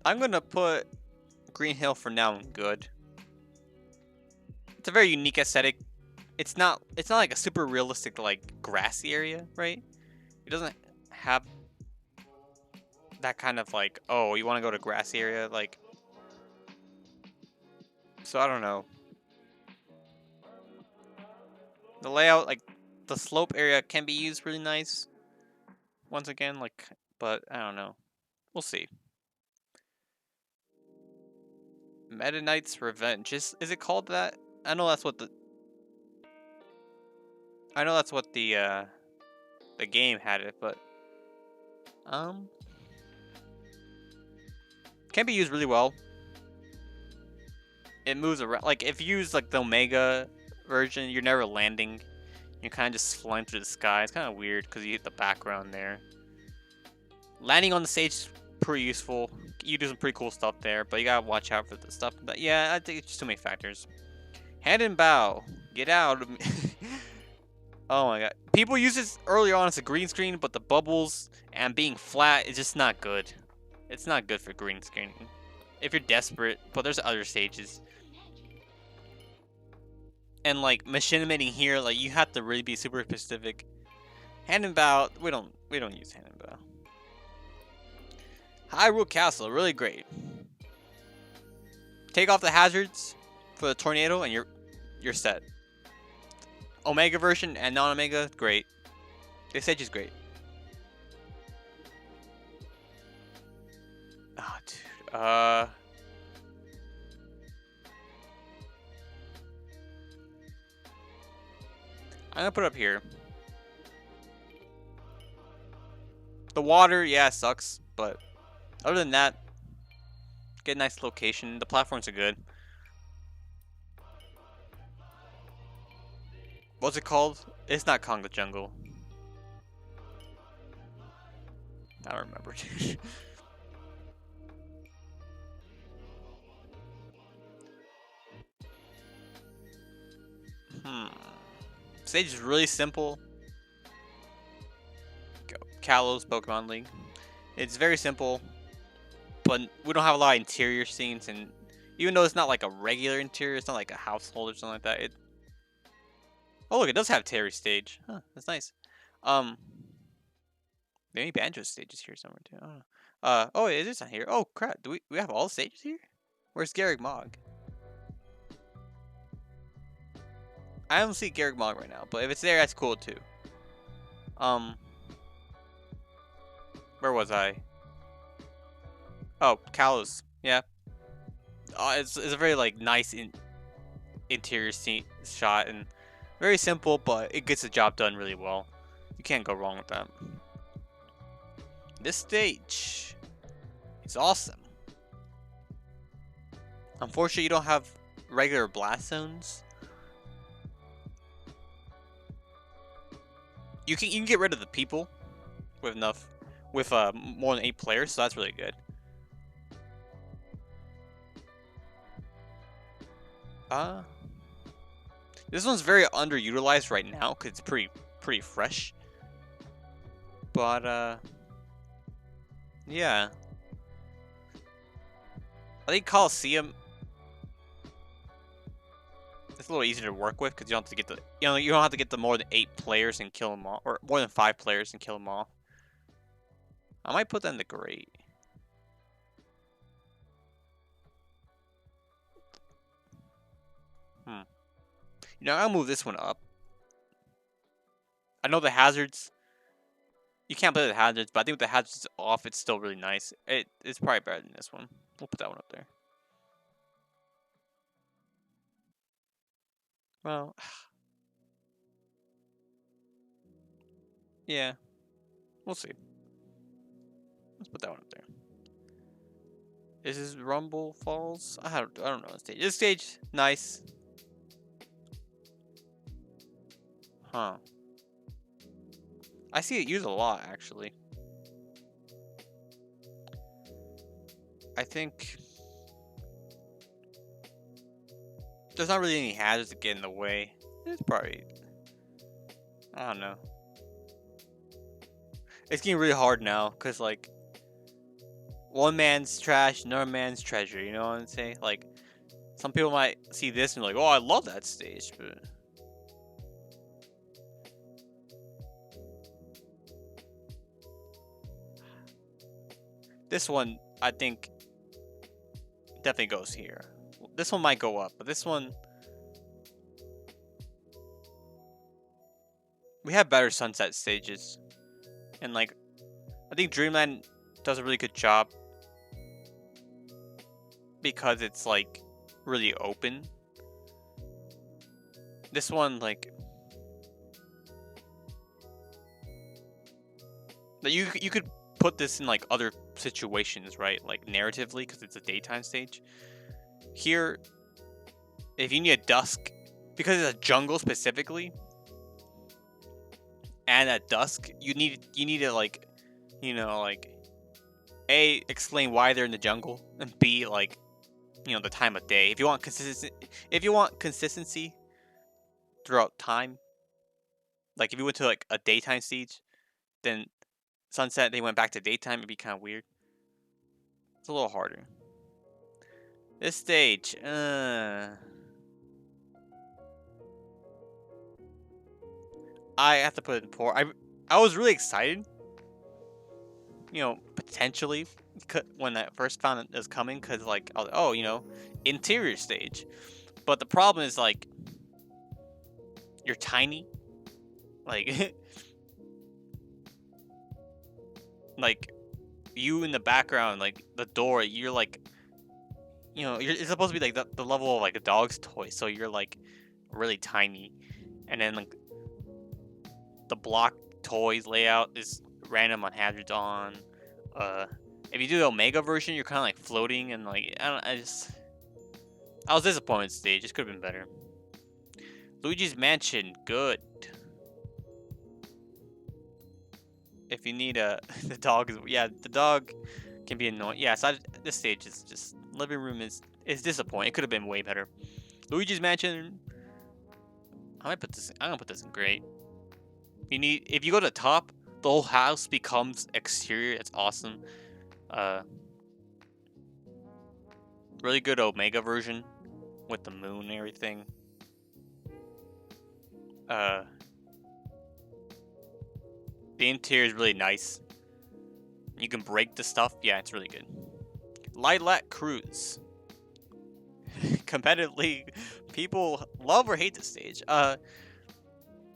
Speaker 1: gonna put Green Hill for now in good. It's a very unique aesthetic. It's not like a super realistic like grassy area, right? It doesn't have that kind of like, oh, you want to go to grassy area like. So I don't know. The layout, like the slope area, can be used really nice. Once again, like but I don't know. We'll see. Meta Knight's Revenge. Is it called that? I know that's what the the game had it, but can be used really well. It moves around. Like if you use like the Omega version, you're never landing. You're kind of just flying through the sky. It's kind of weird because you hit the background there. Landing on the stage is pretty useful. You do some pretty cool stuff there, but you gotta watch out for the stuff. But yeah, I think it's just too many factors. Hand and bow. Get out of me. Oh my god. People use this earlier on as a green screen, but the bubbles and being flat is just not good. It's not good for green screening. If you're desperate, but there's other stages. And like machinimating here, like you have to really be super specific. Hand and bow, we don't use hand and bow. Hyrule Castle, really great. Take off the hazards for the tornado and you're set. Omega version and non-Omega, great. This stage is great. Oh, dude. I'm gonna put it up here. The water, yeah, sucks, but other than that, get a nice location. The platforms are good. What's it called? It's not Kong the Jungle. I don't remember. Stage is really simple. Kalos Pokemon League. It's very simple, but we don't have a lot of interior scenes, and even though it's not like a regular interior, it's not like a household or something like that. Oh look, it does have Terry stage. Huh, that's nice. Maybe Banjo stage is here somewhere too. I don't know. Oh, it is not here. Oh crap, do we have all the stages here? Where's Garreg Mog? I don't see Garreg Mog right now, but if it's there, that's cool too. Where was I? Oh, Kalos. Yeah. It's a very like nice interior scene shot and very simple, but it gets the job done really well. You can't go wrong with that. This stage is awesome. Unfortunately, you don't have regular blast zones. You can get rid of the people with more than 8 players, so that's really good. This one's very underutilized right now because it's pretty fresh. But yeah, I think Coliseum it's a little easier to work with because you don't have to get you don't have to get the more than 8 players and kill them all, or more than 5 players and kill them all. I might put that in the great. You know, I'll move this one up. I know the hazards. You can't play the hazards, but I think with the hazards off, it's still really nice. It's probably better than this one. We'll put that one up there. Well, yeah, we'll see. Let's put that one up there. This is Rumble Falls. I don't know the stage. This stage, nice. Huh. I see it used a lot, actually. I think there's not really any hazards to get in the way. It's probably, I don't know. It's getting really hard now, because, like, one man's trash, another man's treasure, you know what I'm saying? Like, some people might see this and be like, oh, I love that stage, but... This one, I think, definitely goes here. This one might go up, but this one... We have better sunset stages. And, like, I think Dreamland does a really good job because it's like really open. This one, like you could put this in like other situations, right? Like narratively, because it's a daytime stage. Here, if you need a dusk, because it's a jungle specifically, and at dusk, you need to like, like A, explain why they're in the jungle, and B, like, the time of day. If you want consistency throughout time, like if you went to like a daytime siege, then sunset they went back to daytime, it'd be kind of weird. It's a little harder. This stage, I have to put it in poor. I was really excited, potentially when I first found it was coming, because like, I was, oh, interior stage. But the problem is like, you're tiny, like, like you in the background, like the door, you're like, it's supposed to be like the level of like a dog's toy, so you're like really tiny, and then like the block toys layout is random on hazards on. If you do the Omega version, you're kind of like floating and like I was disappointed with the stage. This could have been better. Luigi's Mansion, good. If you need the dog the dog can be annoying. Yeah, so this stage is just living room is disappointing. It could have been way better. Luigi's Mansion. I'm gonna put this in great. If you go to the top, the whole house becomes exterior. It's awesome. Really good Omega version with the moon and everything. The interior is really nice. You can break the stuff. Yeah, it's really good. Lilac Cruise. Competitively, people love or hate this stage.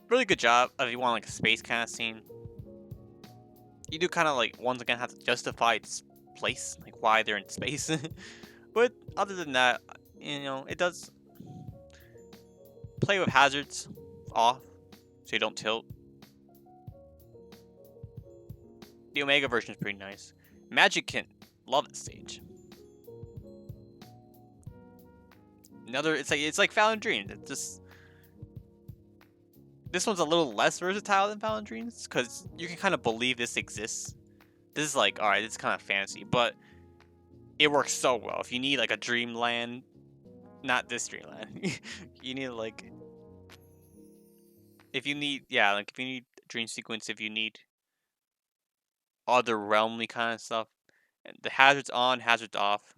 Speaker 1: Really good job if you want like a space kind of scene. You do kind of like once again have to justify its place, like why they're in space. But other than that, it does play with hazards off so you don't tilt. The Omega version is pretty nice. Magicant, love this stage. It's like Fallen Dreams. It's just this one's a little less versatile than Fallen Dreams because you can kind of believe this exists. This is like, alright, it's kind of fancy, but it works so well. If you need like a dreamland, not this dreamland, you need like, if you need dream sequence, if you need other realmly kind of stuff, and the hazards on, hazards off,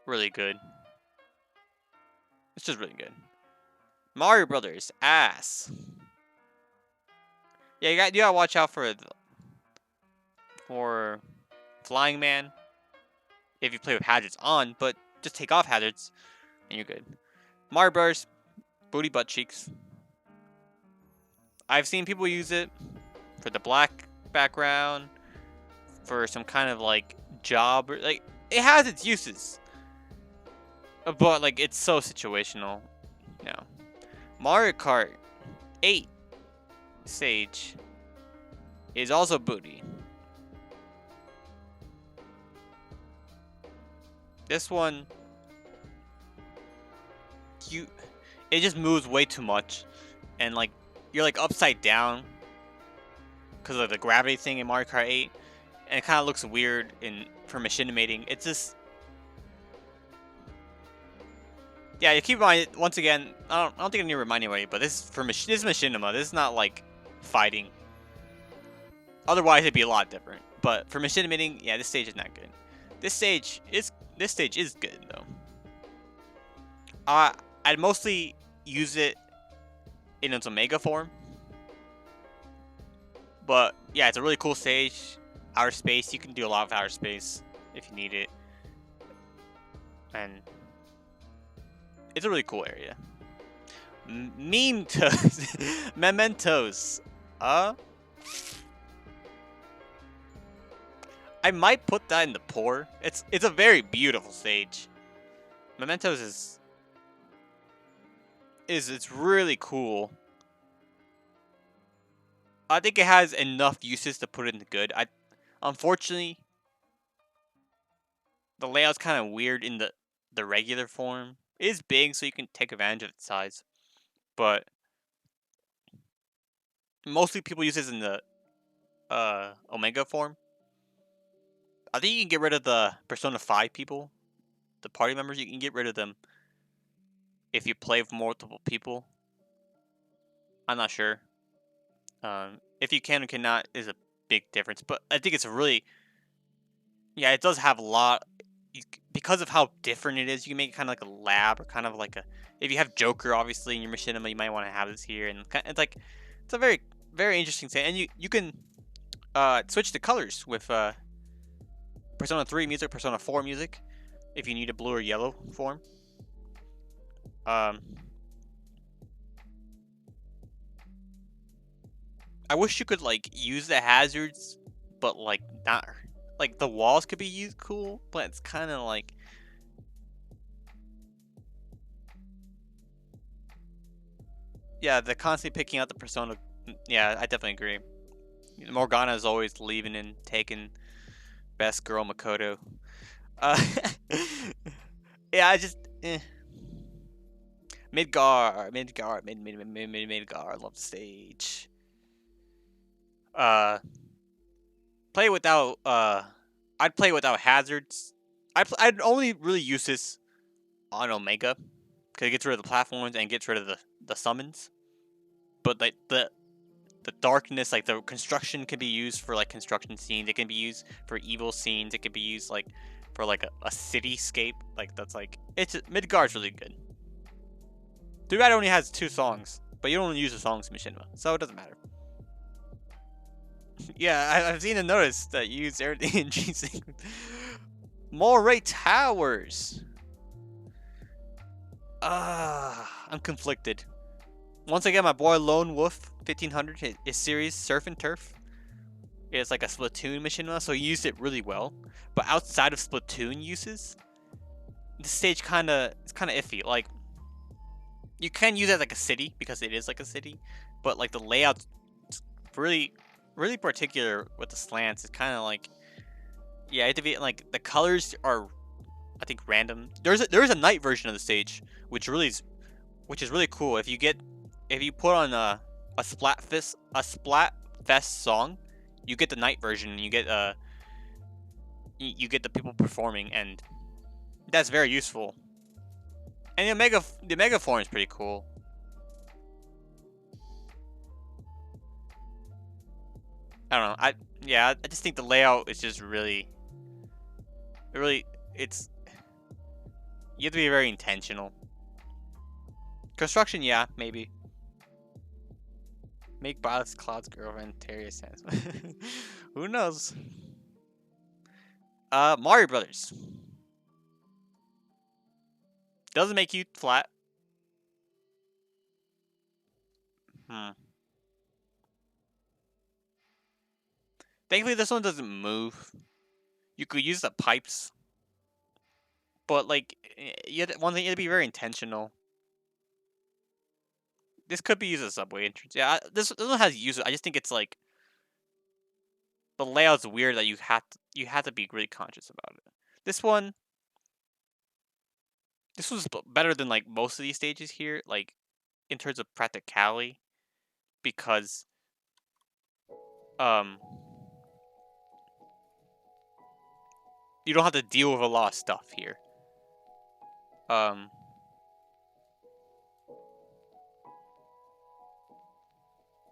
Speaker 1: really good. It's just really good. Mario Brothers, ass. Yeah, you gotta watch out for Flying Man if you play with hazards on, but just take off hazards and you're good. Mario Brothers, booty butt cheeks. I've seen people use it for the black background, for some kind of like job, or like it has its uses, but like it's so situational. No. Mario Kart 8 stage is also booty. This one, it just moves way too much, and like you're like upside down because of the gravity thing in Mario Kart 8, and it kind of looks weird for machinimating. It's just, yeah. You keep in mind once again. I don't think I need to remind anybody, but this is Machinima. This is not like fighting. Otherwise, it'd be a lot different. But for machinimating, yeah, this stage is not good. This stage is good though. I'd mostly use it in its Omega form. But yeah, it's a really cool stage. Outer space, you can do a lot of outer space if you need it. And it's a really cool area. Mementos. I might put that in the poor. It's a very beautiful stage. Mementos is it's really cool. I think it has enough uses to put it in the good. Unfortunately, the layout's kind of weird in the regular form. It is big, so you can take advantage of its size, but mostly people use this in the Omega form. I think you can get rid of the Persona 5 people, the party members. You can get rid of them if you play with multiple people. I'm not sure. If you can or cannot is a big difference, but I think it's a really, yeah, it does have a lot. Because of how different it is, you can make it kind of like a lab or kind of like a. If you have Joker, obviously in your Machinima, you might want to have this here, and it's like it's a very very interesting thing, and you can switch the colors with Persona 3 music, Persona 4 music, if you need a blue or yellow form. I wish you could like use the hazards, but like not like the walls could be used cool, but it's kind of like yeah, the constantly picking out the persona. Yeah, I definitely agree. Morgana is always leaving and taking best girl Makoto. Uh, yeah, I just Midgar, Midgar. I love the stage. Play without I'd play without hazards. I'd only really use this on Omega because it gets rid of the platforms and gets rid of the summons. But like the darkness, like the construction can be used for like construction scenes. It can be used for evil scenes. It can be used like for like a cityscape. Like that's like Midgard's really good. Too bad it only has 2 songs, but you don't use the songs in Mishima, so it doesn't matter. Yeah, I've seen a notice that you use everything in G-Sync. Moray Towers. I'm conflicted. Once again, my boy Lone Wolf 1500, his series Surf and Turf. It's like a Splatoon Machinima, so he used it really well. But outside of Splatoon uses, this stage it's kind of iffy. Like you can use it as like a city because it is like a city, but like the layout's really particular with the slants. It's kind of like yeah, it be like the colors are I think random. There's a night version of the stage which is really cool. If you put on a Splatfest song, you get the night version and you get the people performing, and that's very useful. And the Omega form is pretty cool. I don't know. I just think the layout is just really it's you have to be very intentional. Construction, yeah, maybe. Make Boss Cloud's girlfriend Terry sense. Who knows? Mario Brothers. Doesn't make you flat. Thankfully, this one doesn't move. You could use the pipes, but like, one thing, you have to be very intentional. This could be used as a subway entrance. Yeah, this one has use. I just think it's like the layout's weird that you have to be really conscious about it. This was better than like most of these stages here, like in terms of practicality, because you don't have to deal with a lot of stuff here.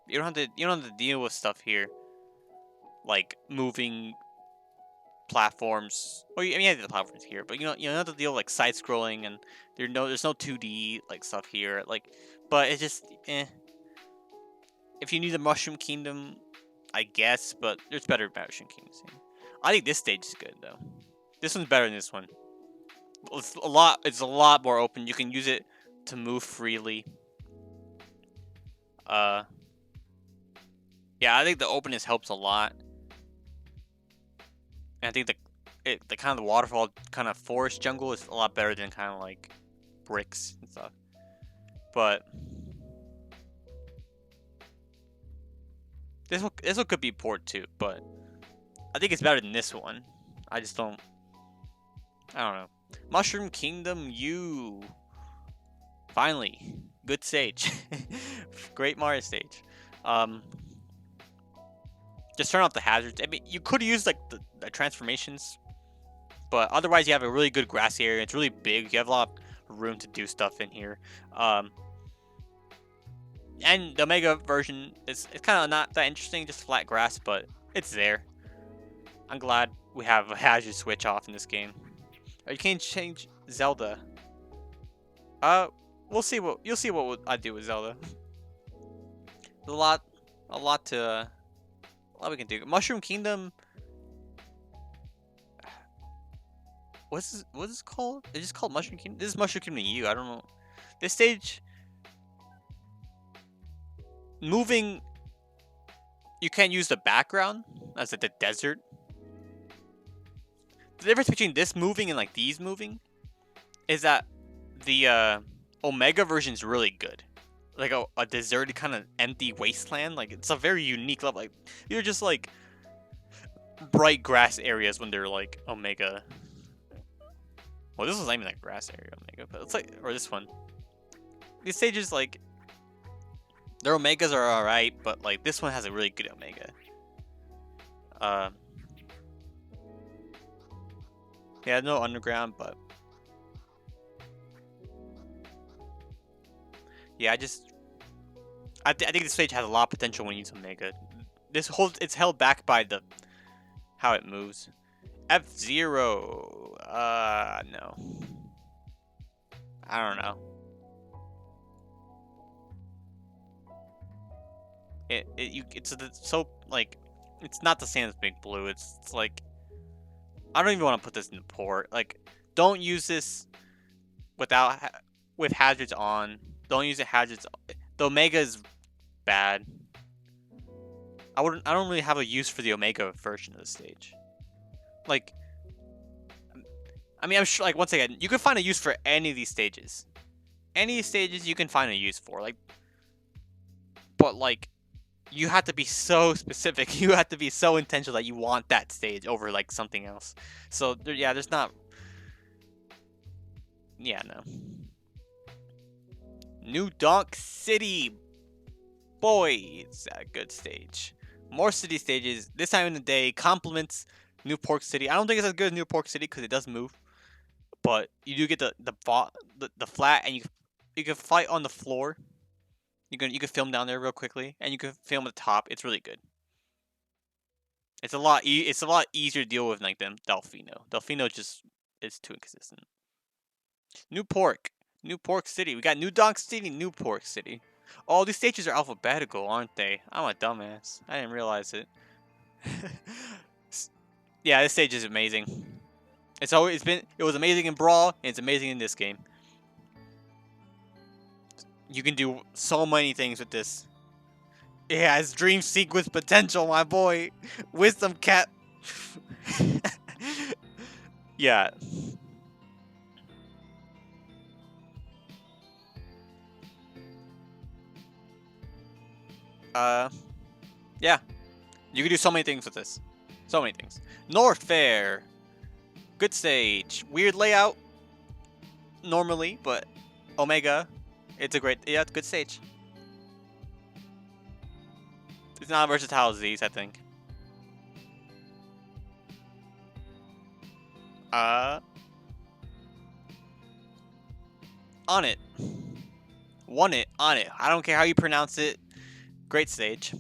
Speaker 1: You don't have to deal with stuff here, like moving platforms. Well, I mean, the platforms here, but you don't have to deal with like side scrolling, and there's no 2D like stuff here. Like, but it's just If you need the Mushroom Kingdom, I guess, but there's better Mushroom Kingdoms here. I think this stage is good though. This one's better than this one. It's a lot more open. You can use it to move freely. Yeah, I think the openness helps a lot. And I think the kind of the waterfall kind of forest jungle is a lot better than kind of like bricks and stuff. But this one could be port too, but I think it's better than this one. I don't know. Mushroom Kingdom U. Finally, good stage. Great Mario stage. Just turn off the hazards. I mean, you could use like the transformations, but otherwise you have a really good grassy area. It's really big. You have a lot of room to do stuff in here. And the Omega version it's kind of not that interesting, just flat grass, but it's there. I'm glad we have a hazard switch off in this game. You can't change Zelda. We'll see you'll see what I do with Zelda. There's a lot we can do. Mushroom Kingdom. What's this called? It's just called Mushroom Kingdom. This is Mushroom Kingdom U. I don't know. This stage, moving. You can't use the background as like the desert. The difference between this moving and like these moving is that the Omega version is really good. Like a deserted kind of empty wasteland. Like it's a very unique level. Like you're just like bright grass areas when they're like Omega. Well, this was not even like grass area Omega, but it's like, or this one. These stages like their Omegas are alright, but like this one has a really good Omega. Yeah, no underground, but yeah, I think this stage has a lot of potential when you use Omega. It's held back by how it moves. F-Zero, no. I don't know. It's so like it's not the same as Big Blue. It's like I don't even want to put this in the port. Like, don't use this with hazards on. Don't use the hazards. The Omega is bad. I don't really have a use for the Omega version of the stage. Like, I mean, I'm sure. Like once again, you can find a use for any of these stages. Any stages you can find a use for. Like, but like, you have to be so specific. You have to be so intentional that you want that stage over like something else. So there's not. Yeah, no. New Donk City. Boy, it's a good stage. More city stages. This time in the day complements New Pork City. I don't think it's as good as New Pork City because it does move, but you do get the flat, and you can fight on the floor. You can film down there real quickly, and you can film at the top. It's really good. It's a lot easier to deal with like than Delfino. Delfino is too inconsistent. New Pork City. We got New Donk City, New Pork City. Oh, these stages are alphabetical, aren't they? I'm a dumbass. I didn't realize it. Yeah, this stage is amazing. It was amazing in Brawl, and it's amazing in this game. You can do so many things with this. It has dream sequence potential, my boy. Wisdom Cat. Yeah. Yeah. You can do so many things with this. So many things. North Fair. Good stage. Weird layout. Normally, but Omega. It's a good stage. It's not versatile as these, I think. On it. On it. I don't care how you pronounce it. Great stage.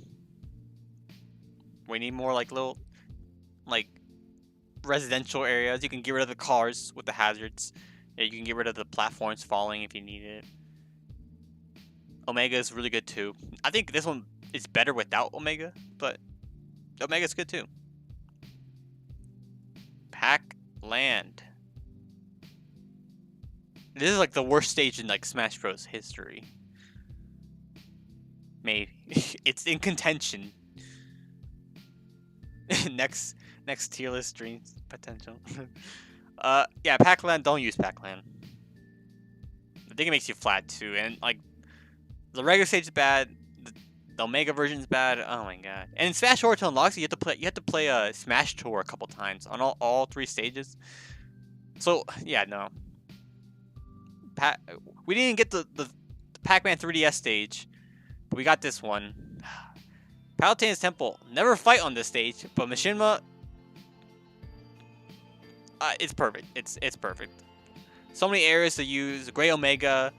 Speaker 1: We need more like little like residential areas. You can get rid of the cars with the hazards. Yeah, you can get rid of the platforms falling if you need it. Omega is really good too. I think this one is better without Omega, but Omega's good too. Pac Land. This is like the worst stage in like Smash Bros. History. Maybe it's in contention. Next Next tier list dreams potential. Yeah, Pac-Lan, don't use Pac-Lan. I think it makes you flat too, and like the regular stage is bad. The Omega version is bad. Oh my god! And in Smash Tour to unlock, you have to play a Smash Tour a couple times on all 3 stages. So yeah, no. We didn't get the Pac-Man 3DS stage, but we got this one. Palutena's Temple. Never fight on this stage, but Mishima, it's perfect. It's perfect. So many areas to use. Gray Omega,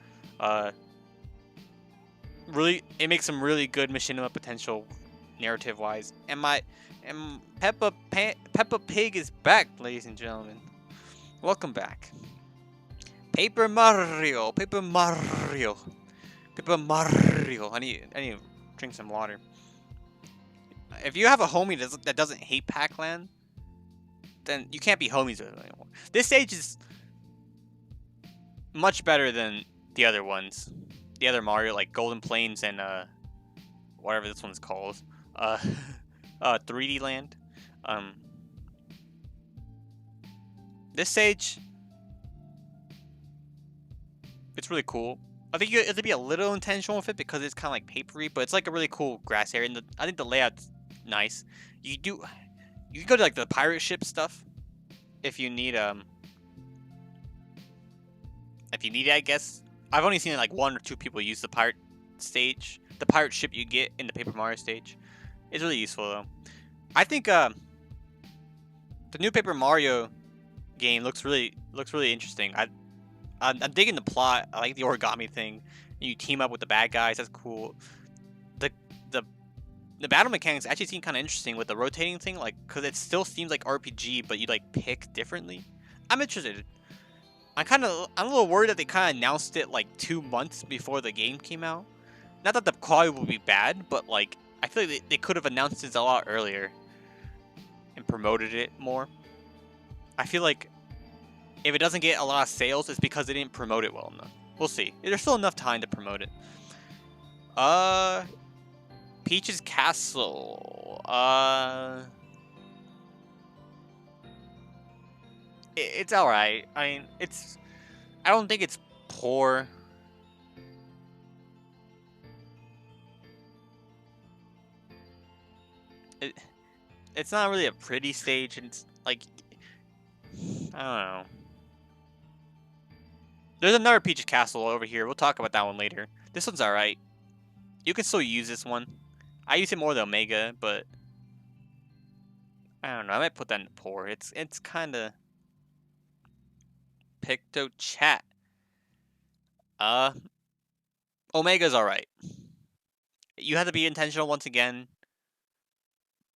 Speaker 1: really, it makes some really good Machinima potential, narrative wise. And Peppa Pig is back, ladies and gentlemen. Welcome back. Paper Mario. I need to drink some water. If you have a homie that doesn't hate Pac-Lan, then you can't be homies with them anymore. This stage is much better than the other ones. The other Mario, like Golden Plains and whatever this one's called. 3D Land. This stage, it's really cool. I think you have to be a little intentional with it because it's kind of like papery, but it's like a really cool grass area. And I think the layout's nice. You can go to like the pirate ship stuff if you need it, I guess. I've only seen like 1 or 2 people use the pirate stage, the pirate ship you get in the Paper Mario stage. It's really useful though. I think the new Paper Mario game looks really interesting. I'm digging the plot. I like the origami thing. You team up with the bad guys. That's cool. The battle mechanics actually seem kind of interesting with the rotating thing, like because it still seems like RPG, but you like pick differently. I'm interested. I'm a little worried that they kind of announced it like 2 months before the game came out. Not that the quality will be bad, but like I feel like they could have announced it a lot earlier and promoted it more. I feel like if it doesn't get a lot of sales, it's because they didn't promote it well enough. We'll see. There's still enough time to promote it. Peach's Castle. It's alright. I mean, I don't think it's poor. It's not really a pretty stage, and it's like, I don't know. There's another Peach's Castle over here. We'll talk about that one later. This one's alright. You can still use this one. I use it more than Omega, but I don't know. I might put that in poor. It's kind of Picto Chat. Omega's alright. You have to be intentional once again,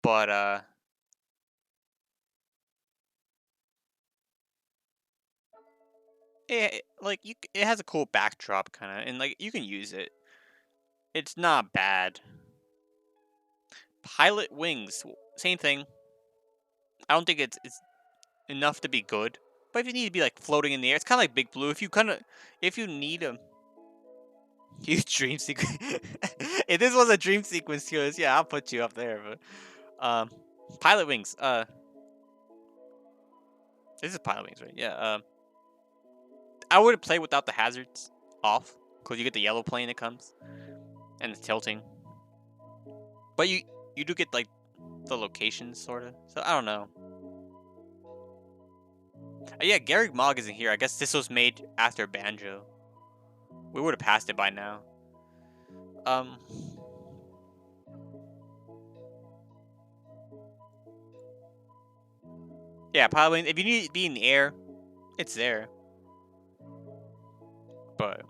Speaker 1: but it has a cool backdrop kind of, and like you can use it. It's not bad. Pilot Wings, same thing. I don't think it's enough to be good, but if you need to be like floating in the air, it's kind of like Big Blue. If you need a huge dream sequence, if this was a dream sequence here, yeah, I'll put you up there. But Pilot Wings, this is Pilot Wings, right? Yeah. I would play without the hazards off because you get the yellow plane that comes and the tilting, but you do get like the locations sort of. So I don't know. Yeah, Garrick Mog isn't here. I guess this was made after Banjo. We would have passed it by now. Yeah, probably. If you need to be in the air, it's there. But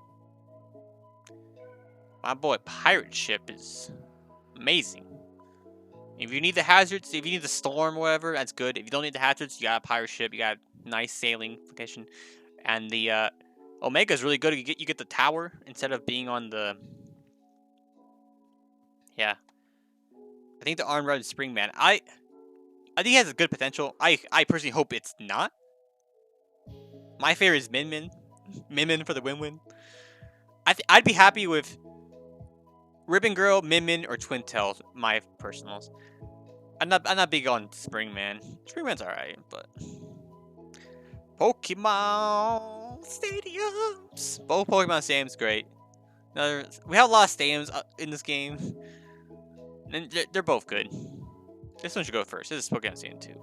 Speaker 1: my boy Pirate Ship is amazing. If you need the hazards, if you need the storm or whatever, that's good. If you don't need the hazards, you got a pirate ship, you got a nice sailing location. And the Omega is really good. You get the tower instead of being on the. Yeah. I think the Arm Red Spring Man. I think he has a good potential. I personally hope it's not. My favorite is Min Min. Min Min for the win-win. I'd be happy with Ribbon Girl, Min Min, or Twin Tails. My personals. I'm not big on Springman. Springman's alright, but Pokemon Stadiums. Both Pokemon Stadiums great. We have a lot of stadiums in this game, and they're both good. This one should go first. This is Pokemon Stadium 2.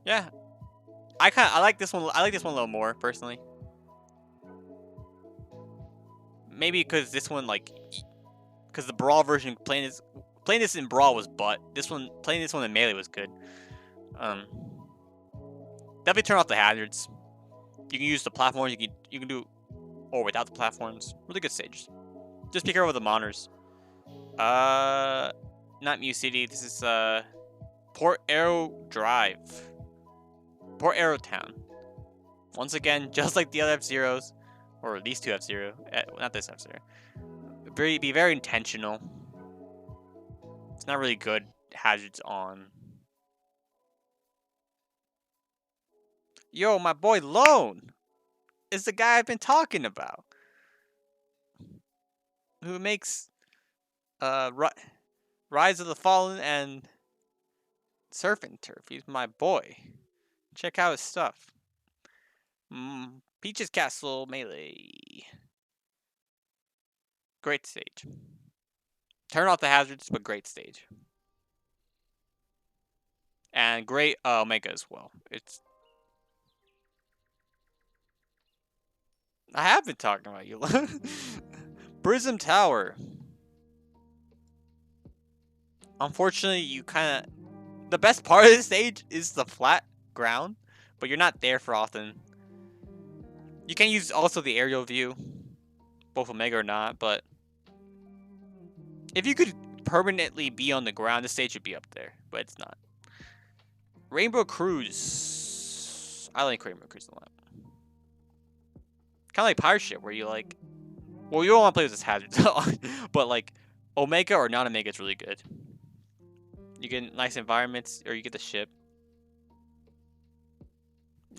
Speaker 1: Yeah. I like this one. I like this one a little more personally. Maybe because this one because the Brawl version playing this in Brawl was butt. Playing this one in Melee was good. Definitely turn off the hazards. You can use the platforms. You can do or without the platforms. Really good stages. Just be careful with the monitors. Not Mew City. This is Port Arrow Drive. Port Arrow Town. Once again, just like the other F-Zeros, or these two F-Zero, not this F-Zero. Be very intentional. It's not really good hazards on. Yo, my boy Lone is the guy I've been talking about. Who makes Rise of the Fallen and Surf and Turf. He's my boy. Check out his stuff. Peach's Castle Melee. Great stage. Turn off the hazards, but great stage. And great Omega as well. I have been talking about you. Prism Tower. Unfortunately, the best part of this stage is the flat ground, but you're not there for often. You can use also the aerial view, both Omega or not, but if you could permanently be on the ground, this stage would be up there, but it's not. Rainbow Cruise. I like Rainbow Cruise a lot. Kind of like Pirate Ship, where you well, you don't want to play with this hazard, but Omega or non-Omega is really good. You get nice environments, or you get the ship.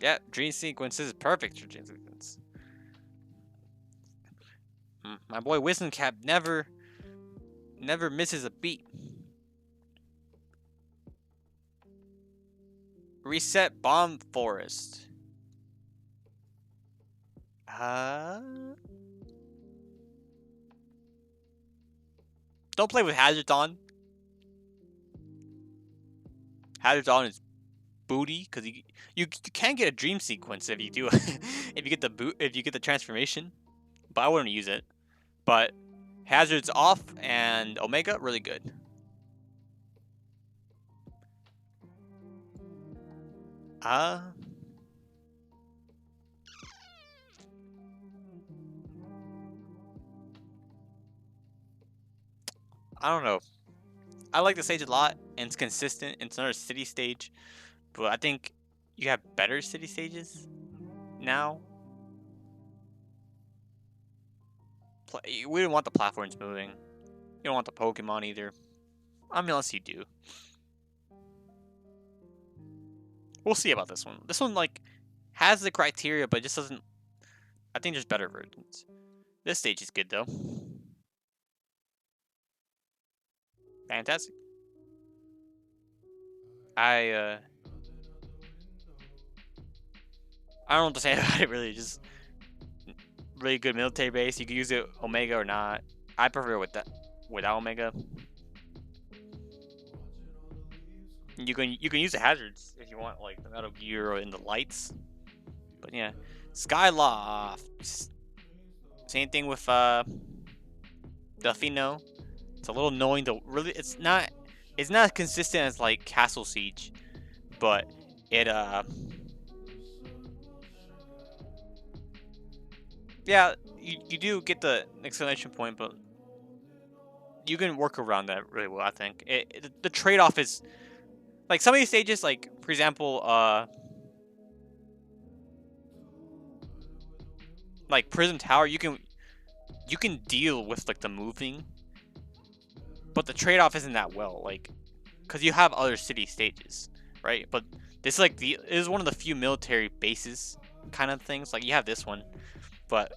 Speaker 1: Yeah, Dream Sequence is perfect for Dream Sequence. My boy Wisdom Cap never misses a beat. Reset Bomb Forest. Don't play with Hazards on. Hazards on is booty because you can get a dream sequence if you do if you get the transformation, but I wouldn't use it. But Hazards off and Omega really good. I don't know. I like the stage a lot, and it's consistent. It's another city stage, but I think you have better city stages now. We don't want the platforms moving. You don't want the Pokemon either. I mean, unless you do. We'll see about this one. This one has the criteria, but it just doesn't. I think there's better versions. This stage is good though. Fantastic. I don't know what to say about it really. Just really good military base. You can use it Omega or not. I prefer without Omega. You can use the hazards if you want, like the Metal Gear or in the lights. But yeah, Skyloft. Same thing with Delfino. It's a little annoying to really. It's not consistent as like Castle Siege, but it yeah, you do get the exclamation point, but you can work around that really well. I think the trade-off is like some of these stages, like for example, like Prism Tower, you can deal with like the moving, but the trade-off isn't that well, like because you have other city stages, right? But this is one of the few military bases kind of things. Like you have this one, but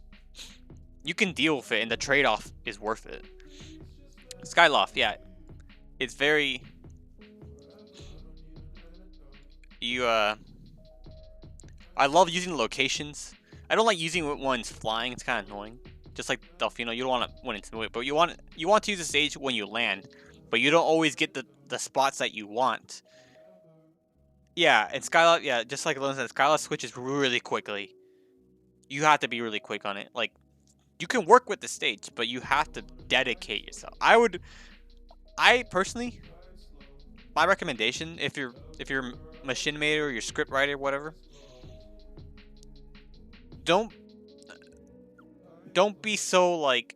Speaker 1: you can deal with it, and the trade-off is worth it. Skyloft, yeah, it's very You I love using the locations. I don't like using it when it's flying. It's kind of annoying. Just like Delfino, you don't want to when it's moving, but you want to use the stage when you land, but you don't always get the spots that you want. Yeah, and Skylock, yeah, just like Lone said, Skylock switches really quickly. You have to be really quick on it. Like, you can work with the stage, but you have to dedicate yourself. I personally, my recommendation, if you're machinima or your script writer, whatever, don't don't be so like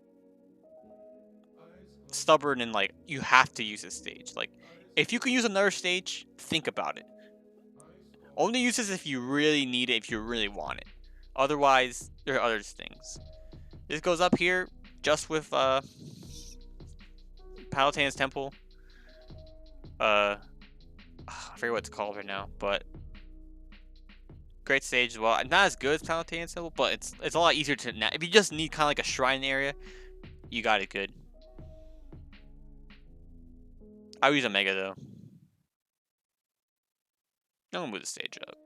Speaker 1: stubborn and like you have to use a stage. Like, if you can use another stage, think about it. Only use this if you really need it, if you really want it. Otherwise, there are other things. This goes up here just with Palatan's Temple. I forget what it's called right now, but great stage as well. Not as good as Palatan's Temple, but it's a lot easier to. If you just need kind of like a shrine area, you got it good. I would use Omega though. I'm gonna move the stage up.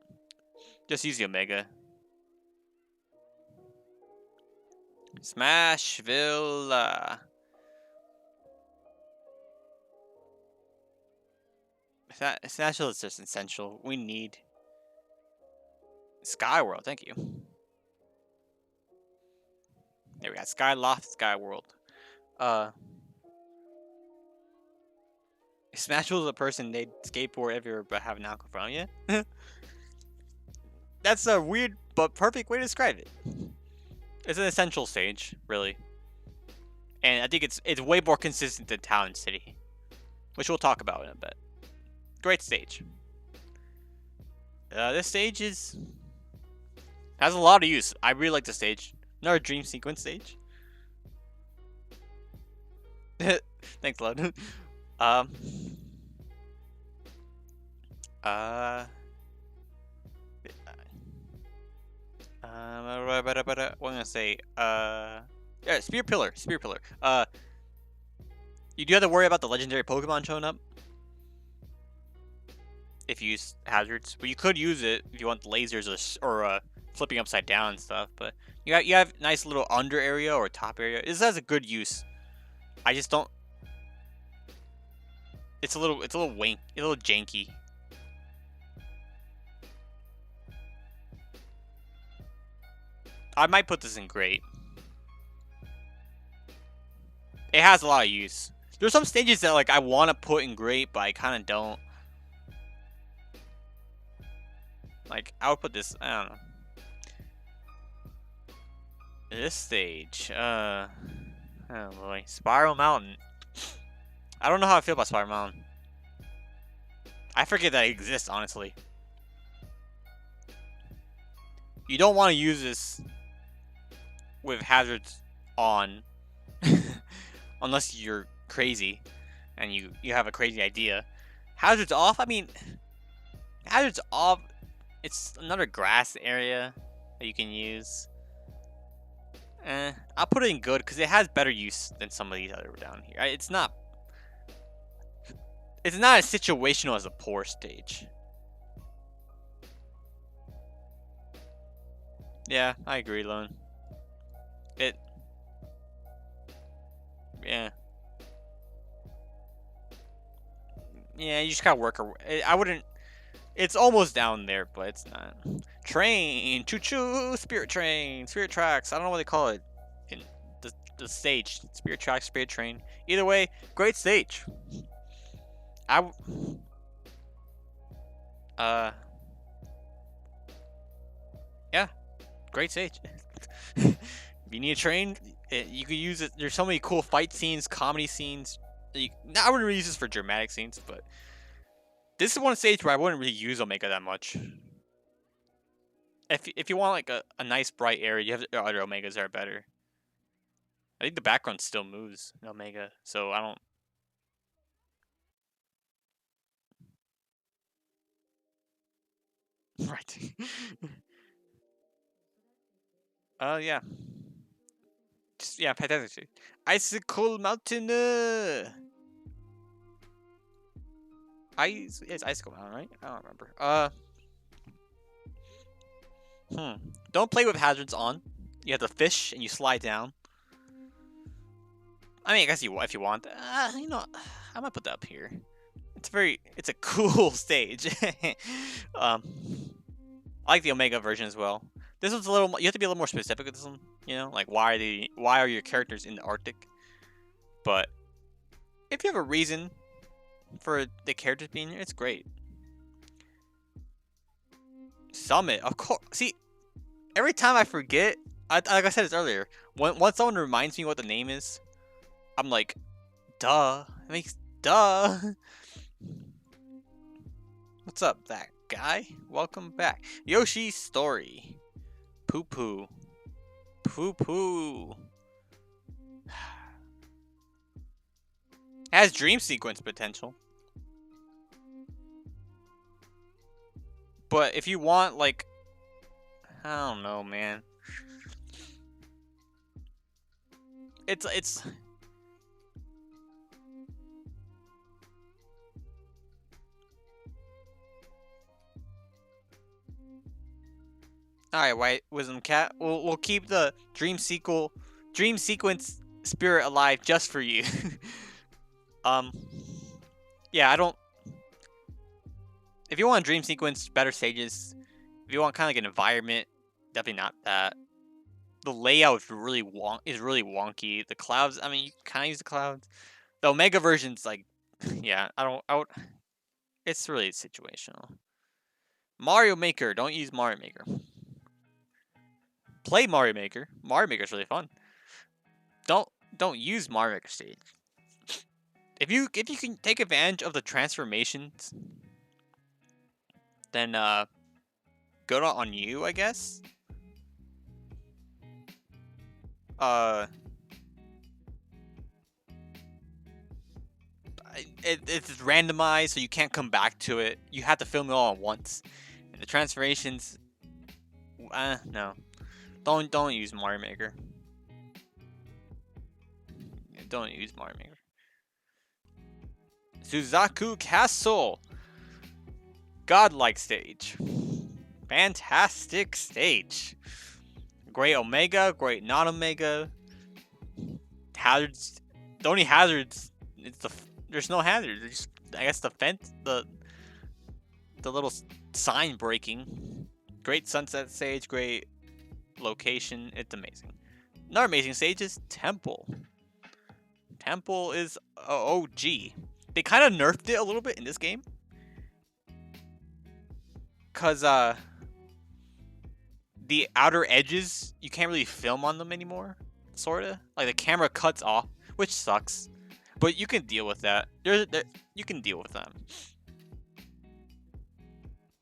Speaker 1: Just use the Omega. Smashville. Smashville is just essential. We need Skyworld. Thank you. There we got Skyloft, Skyworld. Smashville is a person they skateboard everywhere but have an alcohol from you. That's a weird but perfect way to describe it. It's an essential stage, really. And I think it's way more consistent than Town and City, which we'll talk about in a bit. Great stage. This stage has a lot of use. I really like the stage. Another dream sequence stage. Thanks, Lud. What am I gonna say? Yeah, Spear Pillar. You do have to worry about the legendary Pokemon showing up if you use hazards, but you could use it if you want lasers or flipping upside down and stuff. But you have nice little under area or top area. This has a good use. I just don't. It's a little janky. I might put this in great. It has a lot of use. There's some stages that like I want to put in great, but I kind of don't. Like, I would put this, I don't know. This stage, oh boy. Spiral Mountain. I don't know how I feel about Spiral Mountain. I forget that it exists, honestly. You don't want to use this with hazards on. Unless you're crazy and you have a crazy idea. Hazards off, I mean, hazards off, it's another grass area that you can use. I'll put it in good because it has better use than some of these other down here. It's not as situational as a poor stage. Yeah, I agree, Lone. Yeah. Yeah, you just gotta work. I wouldn't. It's almost down there, but it's not. Train, choo choo, spirit train, spirit tracks. I don't know what they call it in the stage. Spirit tracks, spirit train. Either way, great stage. Yeah, great stage. If you need a train, you could use it. There's so many cool fight scenes, comedy scenes. I wouldn't really use this for dramatic scenes, but this is one stage where I wouldn't really use Omega that much. If you want like a nice bright area, you have other Omegas that are better. I think the background still moves in Omega, so I don't. Right. Yeah. Just, yeah, fantastic. Icicle Mountain. It's Icicle Mountain, right? I don't remember. Don't play with hazards on. You have to fish and you slide down. I mean, I guess if you want. You know, I might put that up here. It's a cool stage. I like the Omega version as well. This one's a little. You have to be a little more specific with this one. You know, like why are your characters in the Arctic? But if you have a reason for the characters being here, it's great. Summit, of course. See, every time I forget, like I said this earlier, once someone reminds me what the name is, I'm like, duh. It makes duh. What's up, that guy? Welcome back. Yoshi's Story. Poo poo. Poo poo. Has dream sequence potential. But if you want, like, I don't know, man. It's Alright, White Wisdom Cat. We'll keep the dream sequence spirit alive just for you. Yeah, I don't. If you want a dream sequence, better stages. If you want kind of like an environment, definitely not that. The layout is really wonky. The clouds, I mean, you kind of use the clouds. The Omega version's like, yeah, it's really situational. Mario Maker, don't use Mario Maker. Play Mario Maker. Mario Maker's really fun. Don't use Mario Maker stage. If you can take advantage of the transformations, then good on you, I guess. It's randomized, so you can't come back to it. You have to film it all at once. And the transformations, no, don't use Mario Maker. Don't use Mario Maker. Suzaku Castle, godlike stage, fantastic stage. Great Omega, great non-Omega. Hazards, the only hazards, there's no hazards. Just, I guess the fence, the little sign breaking. Great sunset stage, great location. It's amazing. Another amazing stage is Temple. Temple is OG. They kind of nerfed it a little bit in this game, cause the outer edges you can't really film on them anymore. Sorta, like the camera cuts off, which sucks. But you can deal with that. You can deal with them.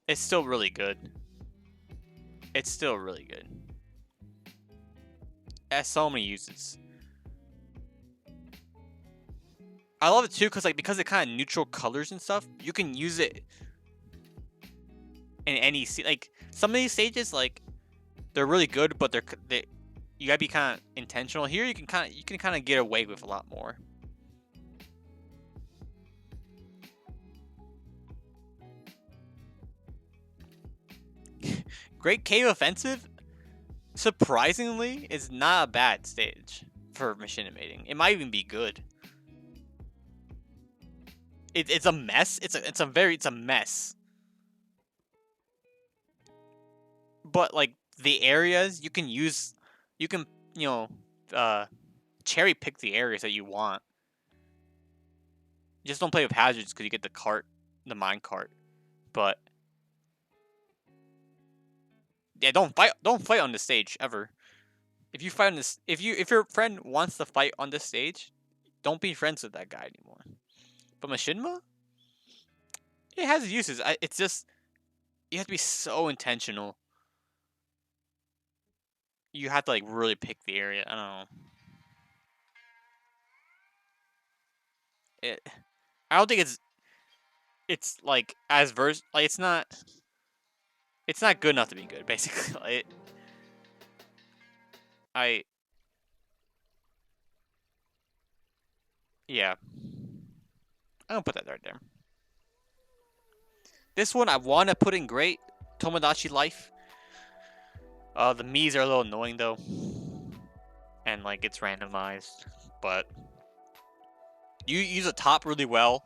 Speaker 1: It's still really good. It's still really good. It has so many uses. I love it too, because it kind of neutral colors and stuff. You can use it in any like some of these stages, like they're really good, but they you gotta be kind of intentional. Here you can kind of get away with a lot more. Great Cave Offensive, surprisingly, is not a bad stage for machinimating. It might even be good. It's a mess. It's a mess. But like the areas you can cherry pick the areas that you want. Just don't play with hazards because you get the mine cart. But yeah, don't fight on the stage ever. If you fight on this, if your friend wants to fight on this stage, don't be friends with that guy anymore. But Machinima, it has uses. It's just you have to be so intentional. You have to like really pick the area. I don't know. I don't think it's like as like it's not good enough to be good. Basically, yeah. I'm gonna put that right there. This one I want to put in great Tomodachi Life. The Mii's are a little annoying though, and like it's randomized, but you use a top really well.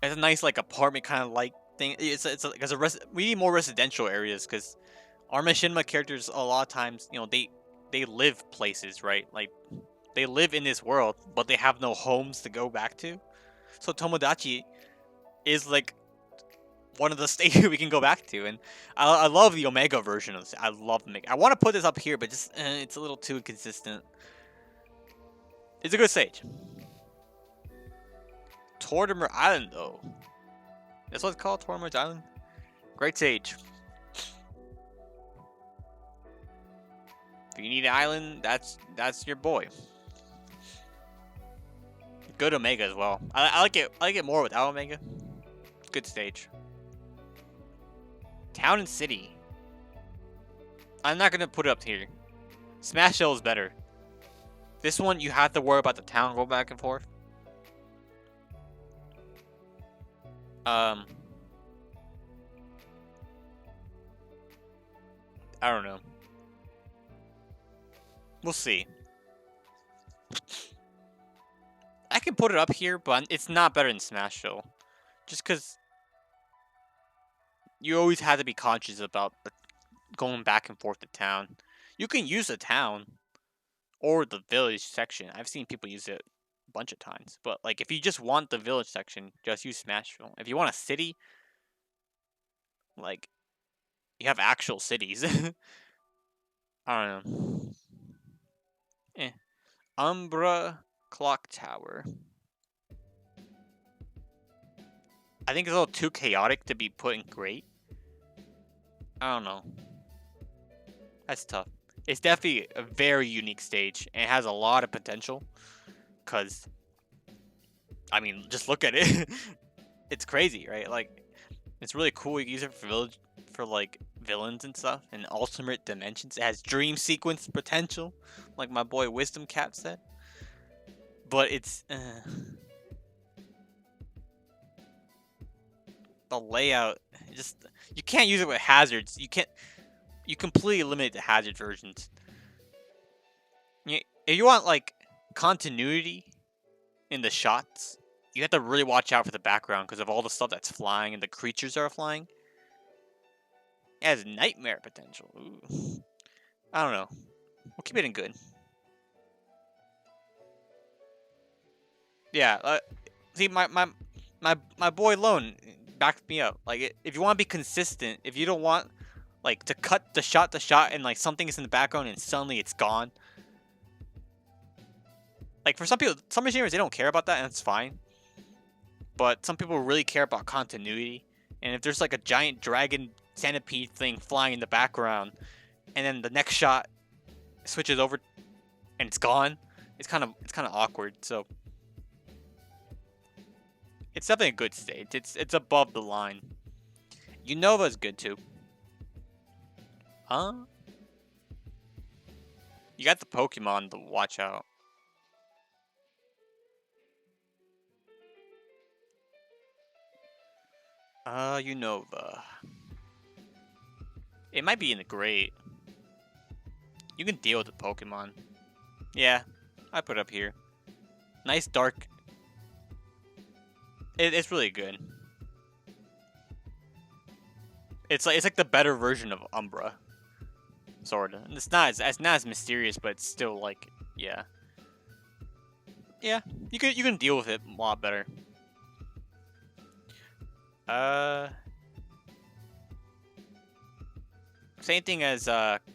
Speaker 1: It's a nice like apartment kind of like thing. We need more residential areas because our Machinima characters a lot of times, you know, they live places, right? Like they live in this world, but they have no homes to go back to. So Tomodachi is like one of the states we can go back to, and I love the Omega version of this. I love Omega. I want to put this up here, but just it's a little too inconsistent. It's a good stage. Tortimer Island, though. That's what it's called, Tortimer's Island. Great stage. If you need an island, that's your boy. Good Omega as well. I like it. I like it more without Omega. Good stage. Town and City. I'm not gonna put it up here. Smash Hill is better. This one you have to worry about the town go back and forth. I don't know. We'll see. I can put it up here, but it's not better than Smash Hill. Just because you always have to be conscious about going back and forth to town. You can use the town or the village section. I've seen people use it a bunch of times. But like if you just want the village section, just use Smashville. If you want a city, like you have actual cities. I don't know. Umbra Clock Tower. I think it's a little too chaotic to be put in great. I don't know. That's tough. It's definitely a very unique stage, and it has a lot of potential. Cause, I mean, just look at it. It's crazy, right? Like, it's really cool. You can use it for like villains and stuff, and alternate dimensions. It has dream sequence potential, like my boy Wisdom Cat said. But it's the layout. Just you can't use it with hazards. You completely eliminate the hazard versions. If you want like continuity in the shots, you have to really watch out for the background because of all the stuff that's flying and the creatures that are flying. It has nightmare potential. Ooh. I don't know. We'll keep it in good. Yeah. See, my boy Lone backed me up. Like, if you want to be consistent, if you don't want like to cut the shot to shot and like something is in the background and suddenly it's gone. Like for some people, some machiners they don't care about that and it's fine. But some people really care about continuity. And if there's like a giant dragon centipede thing flying in the background, and then the next shot switches over and it's gone, it's kind of awkward. So it's definitely a good stage. It's above the line. Unova's good too. Huh? You got the Pokemon to watch out. Unova. It might be in the great. You can deal with the Pokemon. Yeah, I put it up here. Nice dark. It's really good. It's like the better version of Umbra. Sorta. It's not as mysterious, but it's still like yeah. Yeah, you can deal with it a lot better. Same thing as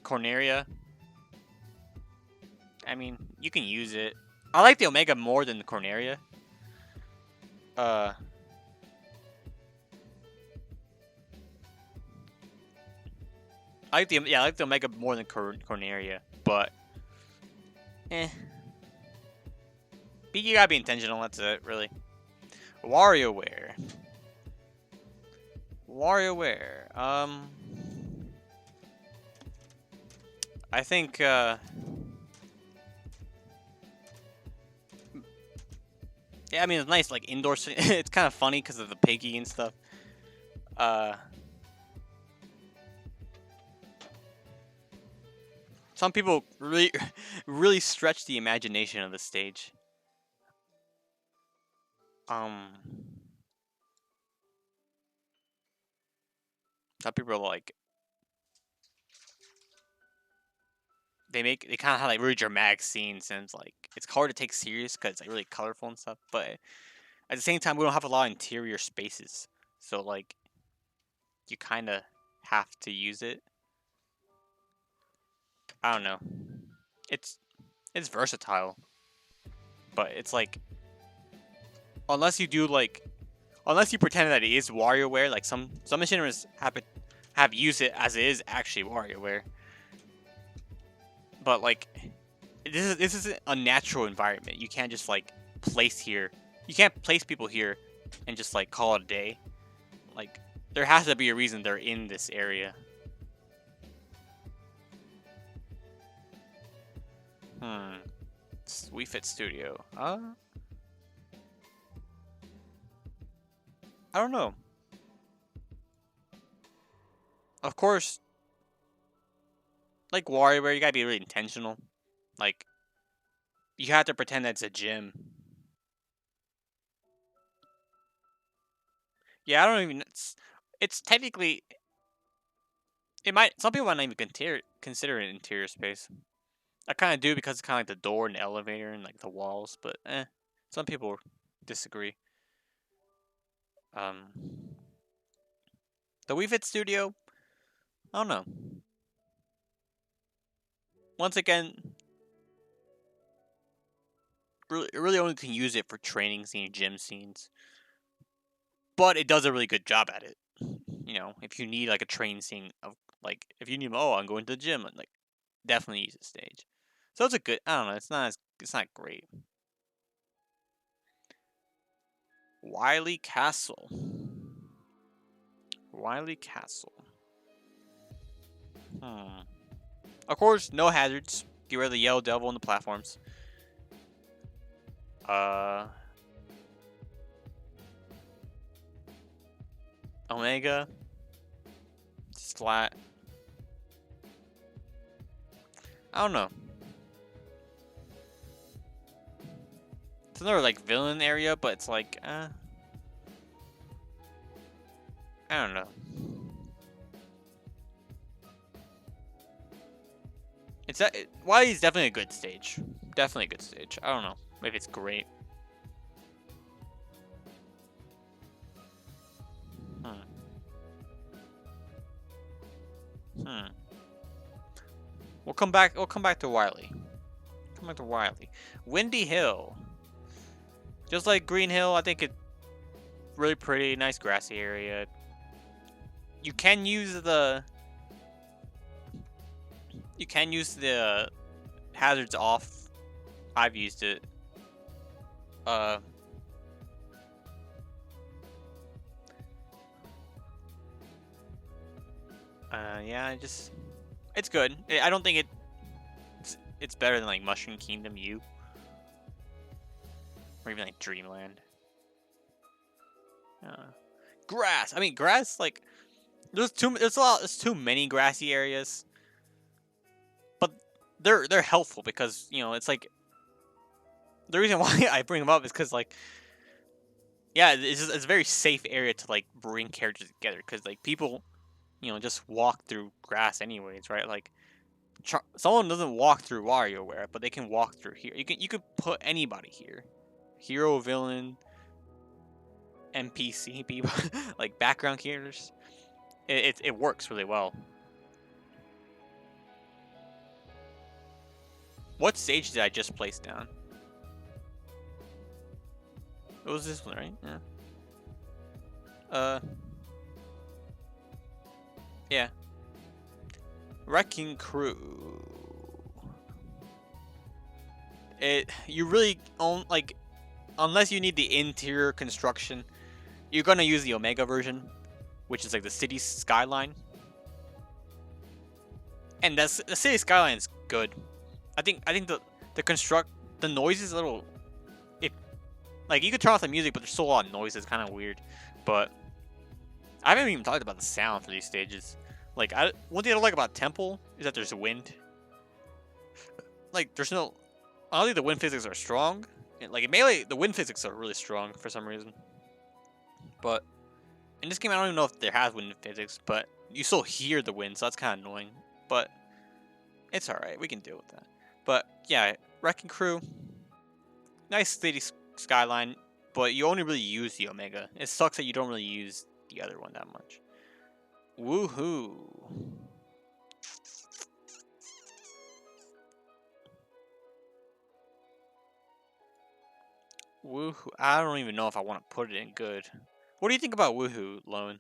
Speaker 1: Corneria. I mean, you can use it. I like the Omega more than the Corneria. I like the Omega more than Corneria, but you gotta be intentional. That's it, really. WarioWare. I think yeah, I mean it's nice like indoor. It's kind of funny because of the piggy and stuff. I Some people really, really stretch the imagination of the stage. Some people are like, they kind of have like really dramatic scenes, and it's hard to take serious because it's like really colorful and stuff. But at the same time, we don't have a lot of interior spaces, so like you kind of have to use it. I don't know. It's it's versatile, but it's like unless you do like unless you pretend that it is WarioWare, like some machineries have used it as it is actually WarioWare. But like this is a natural environment. You can't just like place here. You can't place people here and just like call it a day. Like there has to be a reason they're in this area. Wii Fit Studio. I don't know. Of course, like WarioWare, you gotta be really intentional. Like, you have to pretend that it's a gym. Yeah, I don't even. It's technically. It might. Some people might not even consider it interior space. I kind of do because it's kind of like the door and the elevator and like the walls, but some people disagree. The Wii Fit Studio. I don't know. Once again, really only can use it for training scenes, gym scenes. But it does a really good job at it. You know, if you need like a train scene of like if you need I'm going to the gym, like definitely use the stage. So it's a good. I don't know. It's not great. Wily Castle. Wily Castle. Of course, no hazards. Get rid of the yellow devil on the platforms. Omega. Flat. I don't know. It's another like villain area, but it's like I don't know. Wily's definitely a good stage. Definitely a good stage. I don't know if it's great. We'll come back to Wily. Come back to Wily. Windy Hill. Just like Green Hill, I think it's really pretty, nice grassy area. You can use the hazards off. I've used it. Yeah, it's good. I don't think it's better than like Mushroom Kingdom U or even like Dreamland. Grass. I mean, grass. Like, there's too many grassy areas, but they're helpful because it's like the reason why I bring them up is because like yeah, it's a very safe area to like bring characters together because like people just walk through grass anyways, right? Like someone doesn't walk through WarioWare, but they can walk through here. You could put anybody here, hero, villain, NPC people, like background characters. It works really well. What stage did I just place down? It was this one, right? Yeah. Yeah. Wrecking Crew. You really like unless you need the interior construction, you're gonna use the Omega version, which is like the city skyline. And the city skyline is good. I think the noise is a little like you could turn off the music, but there's still a lot of noise. It's kind of weird. But I haven't even talked about the sound for these stages. Like one thing I don't like about Temple is that there's wind. like there's no. I don't think the wind physics are strong. And, like in melee, the wind physics are really strong for some reason. But in this game, I don't even know if there has wind physics, but you still hear the wind, so that's kind of annoying. But it's alright, we can deal with that. But yeah, Wrecking Crew, nice city skyline, but you only really use the Omega. It sucks that you don't really use the other one that much. Woohoo! Woohoo! I don't even know if I want to put it in good. What do you think about Woohoo, Lone?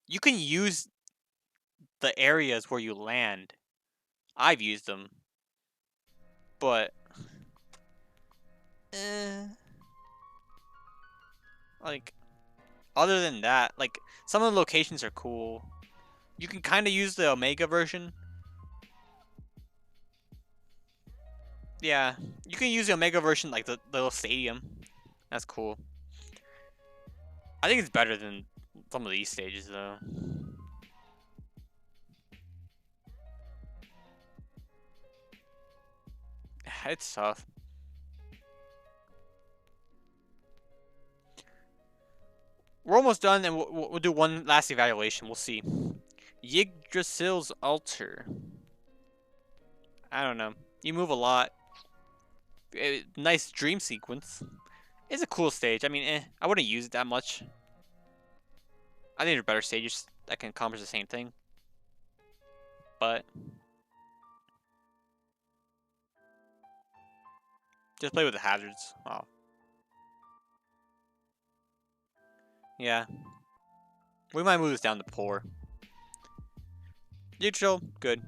Speaker 1: You can use the areas where you land. I've used them, but like other than that, like some of the locations are cool. You can kind of use the Omega version. Yeah, you can use the Omega version, like the little stadium. That's cool. I think it's better than some of these stages, though. It's tough. We're almost done, and we'll do one last evaluation. We'll see. Yggdrasil's Altar. I don't know. You move a lot. Nice dream sequence. It's a cool stage. I mean, I wouldn't use it that much. I think there are better stages that can accomplish the same thing. But just play with the hazards. Oh. Yeah. We might move this down to poor. Neutral, good.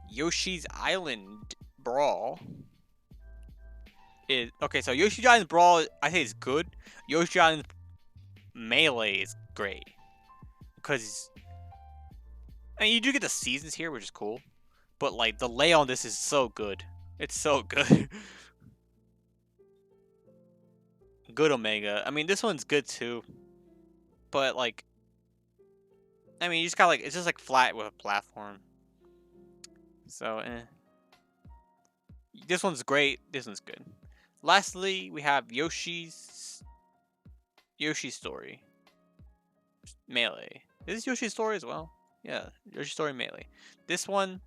Speaker 1: Yoshi's Island Brawl. Okay, so Yoshi's Island Brawl, I think is good. Yoshi's Island Melee is great. Because, I mean, you do get the seasons here, which is cool. But, like, the lay on this is so good. It's so good. Good Omega. I mean, this one's good, too. But, like, I mean, you just got, like, it's just, like, flat with a platform. So, This one's great. This one's good. Lastly, we have Yoshi's Story. Melee. Is this Yoshi's Story as well? Yeah, Yoshi's Story Melee. This one...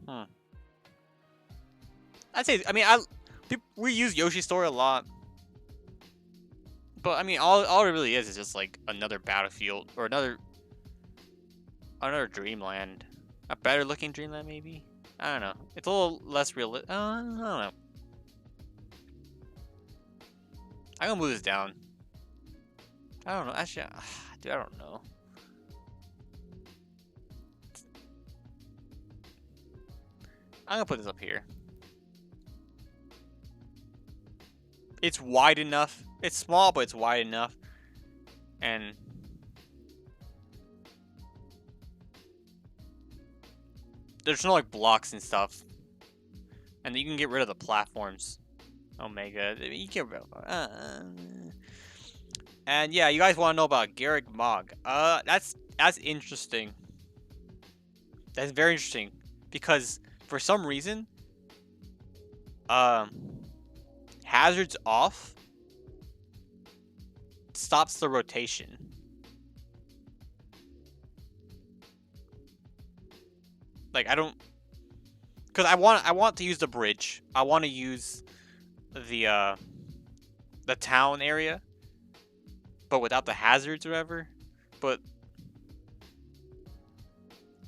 Speaker 1: I'd say, I mean, we use Yoshi's Story a lot. But, I mean, all it really is just, like, another Battlefield. Or another Dreamland. A better looking Dreamland, maybe? I don't know. It's a little less realistic. I don't know. I'm gonna move this down. I don't know. Actually, dude, I don't know. I'm gonna put this up here. It's wide enough. It's small, but it's wide enough. And there's no like blocks and stuff. And you can get rid of the platforms. Omega. You can get rid of and yeah, you guys want to know about Garrick Mog. That's interesting. That's very interesting. Because for some reason, hazards off stops the rotation. Like I don't, because I want to use the bridge. I want to use the town area, but without the hazards or whatever. But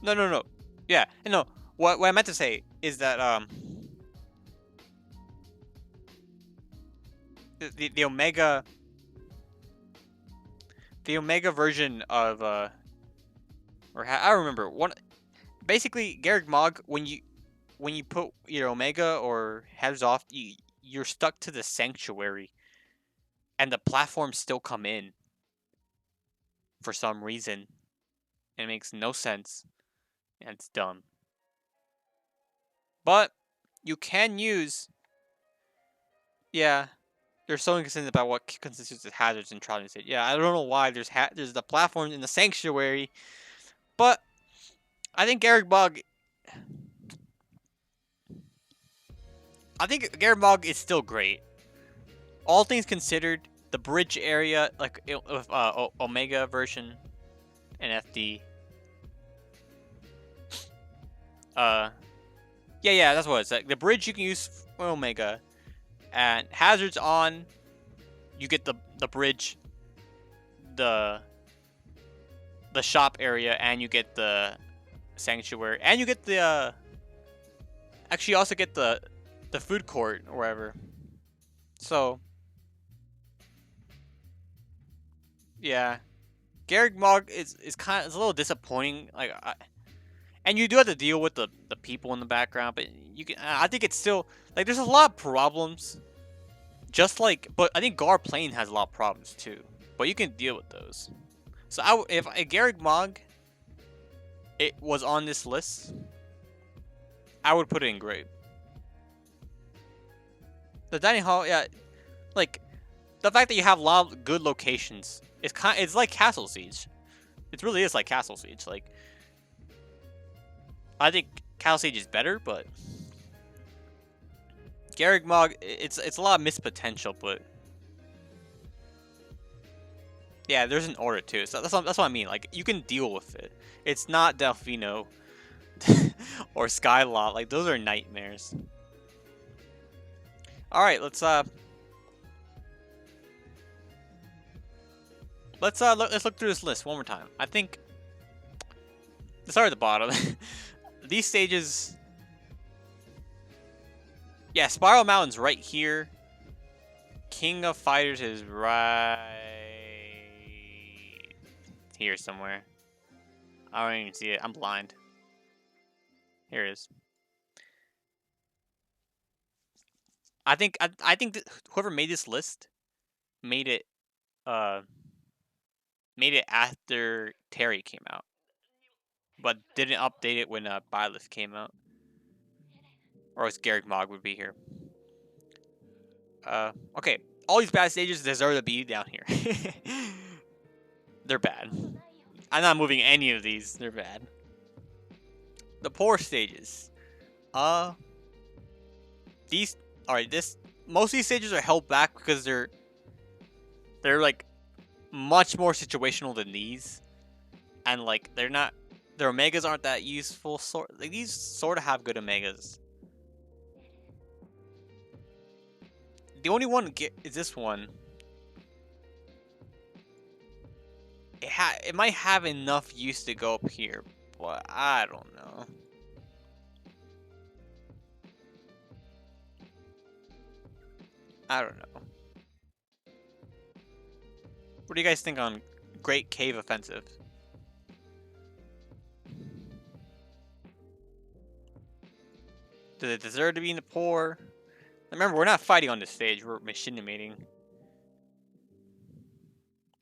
Speaker 1: no. Yeah, no. What I meant to say is that the Omega version of or I don't remember one. Basically, Garrick Mog, when you put your Omega or heads off, you're stuck to the sanctuary, and the platforms still come in for some reason. It makes no sense, and it's dumb. But you can use, yeah. There's so inconsistent about what constitutes as hazards in Trial State. Yeah, I don't know why there's the platforms in the sanctuary, but I think Garrick Bog. I think Garrick Bog is still great. All things considered, the bridge area, like with Omega version and FD. Uh, yeah, that's what it's like. The bridge you can use for Omega, and hazards on. You get the bridge, the shop area, and you get the sanctuary, and you get the actually you also get the food court or wherever. So yeah, Garrick Mog is kind of it's a little disappointing. Like, and you do have to deal with the people in the background, but you can. I think it's still like there's a lot of problems. Just like, but I think Gar Plain has a lot of problems too. But you can deal with those. So if Garrick Mog it was on this list, I would put it in great. The dining hall, yeah, like the fact that you have a lot of good locations, it's like Castle Siege. It really is like Castle Siege. Like, I think Castle Siege is better, but Garrick Mog, it's a lot of missed potential, but yeah, there's an order too. So that's what I mean. Like, you can deal with it. It's not Delfino or Skylot. Like, those are nightmares. All right, let's look through this list one more time. I think let's start at the bottom. These stages, yeah, Spiral Mountain's right here. King of Fighters is right here somewhere. I don't even see it. I'm blind. Here it is. I think whoever made this list made it after Terry came out, but didn't update it when Byleth came out, or else Garrick Mog would be here. Okay, all these bad stages deserve to be down here. They're bad. I'm not moving any of these. They're bad. The poor stages. These. Alright, most of these stages are held back because they're like much more situational than these, and like their omegas aren't that useful. Like these sort of have good omegas. The only one is this one. It might have enough use to go up here, but I don't know. I don't know. What do you guys think on Great Cave Offensive? Does it deserve to be in the poor? Remember, we're not fighting on this stage. We're machinimating.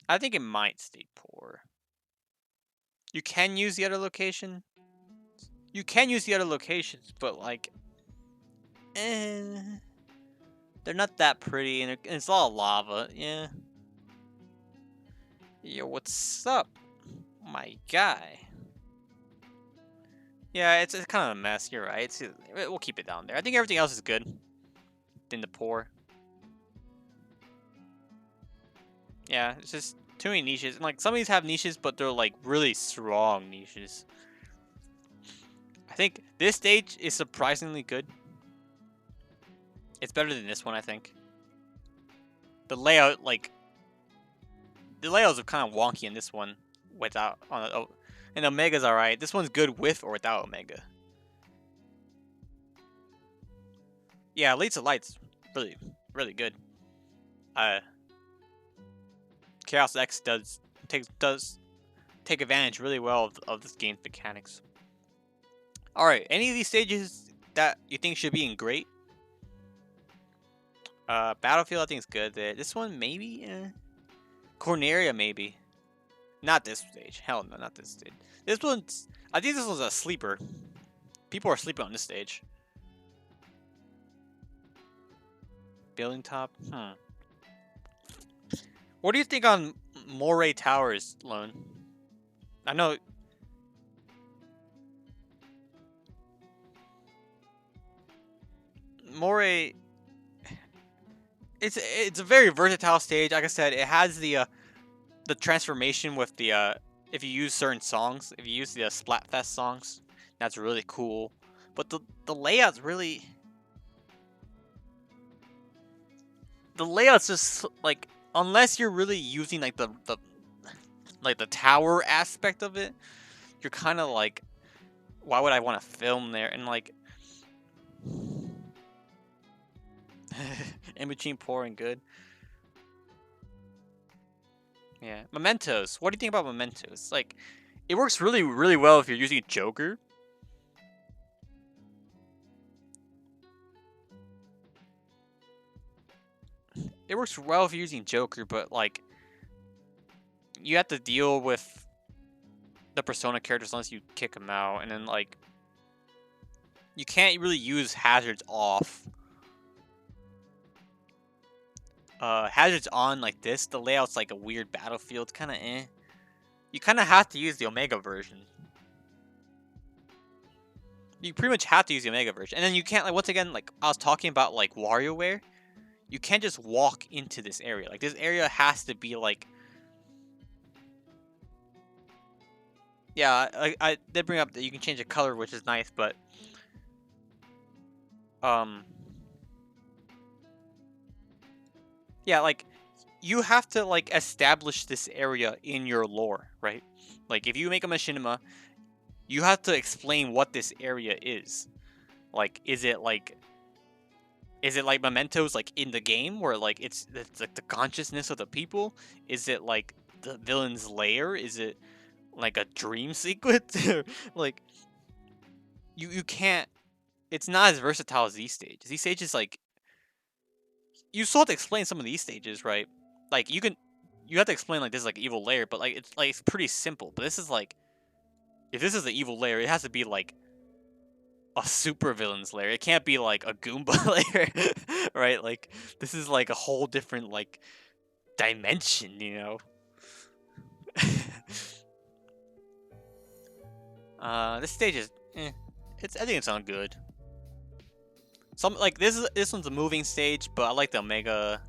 Speaker 1: I think it might stay poor. You can use the other location. You can use the other locations, but like, they're not that pretty, and it's all lava. Yeah. Yo, what's up, my guy? Yeah, it's kind of a mess. You're right. We'll keep it down there. I think everything else is good. In the poor. Yeah, it's just too many niches. And like some of these have niches, but they're like really strong niches. I think this stage is surprisingly good. It's better than this one, I think. The layout, like the layouts are kind of wonky in this one without and Omega's alright. This one's good with or without Omega. Yeah, Leads of Light's really good. Chaos X does take advantage really well of this game's mechanics. Alright, any of these stages that you think should be in great? Battlefield I think is good. This one maybe? Corneria maybe. Not this stage. Hell no, not this stage. I think this one's a sleeper. People are sleeping on this stage. Building top? What do you think on Moray Towers, Lone? I know. more a it's a very versatile stage. Like I said, it has the transformation with the if you use certain songs, if you use the Splatfest songs, that's really cool. But the layout's really the layout's just like unless you're really using like the tower aspect of it, you're kind of like why would I want to film there and like in between poor and good. Yeah, mementos. What do you think about mementos? Like, it works really, really well if you're using Joker. It works well if you're using Joker, but like, you have to deal with the Persona characters unless you kick them out, and then like, you can't really use hazards off. Hazards on like this, the layout's like a weird battlefield, kind of eh. You kind of have to use the Omega version. You pretty much have to use the Omega version, and then you can't like once again like I was talking about like WarioWare. You can't just walk into this area. Like this area has to be like. Yeah, I did bring up that you can change the color, which is nice, but yeah, like you have to like establish this area in your lore, right? Like if you make a machinima, you have to explain what this area is. Like is it like mementos like in the game where like it's like the consciousness of the people? Is it like the villain's lair? Is it like a dream sequence? Like you can't it's not as versatile as these stages. These stages like you still have to explain some of these stages, right? Like you have to explain like this is like evil lair, but like it's pretty simple. But this is like if this is the evil lair, it has to be like a super villain's lair. It can't be like a Goomba lair, right? Like this is like a whole different like dimension, you know. This stage is, I think it's on good. Some like this one's a moving stage, but I like the Omega.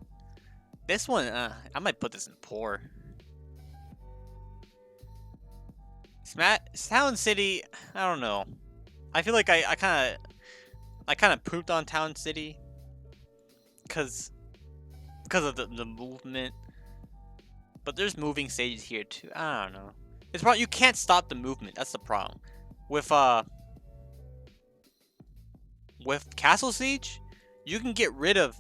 Speaker 1: This one, I might put this in poor. Town City, I don't know. I feel like I kind of pooped on Town City because of the movement. But there's moving stages here too. I don't know. It's probably you can't stop the movement. That's the problem. With Castle Siege, you can get rid of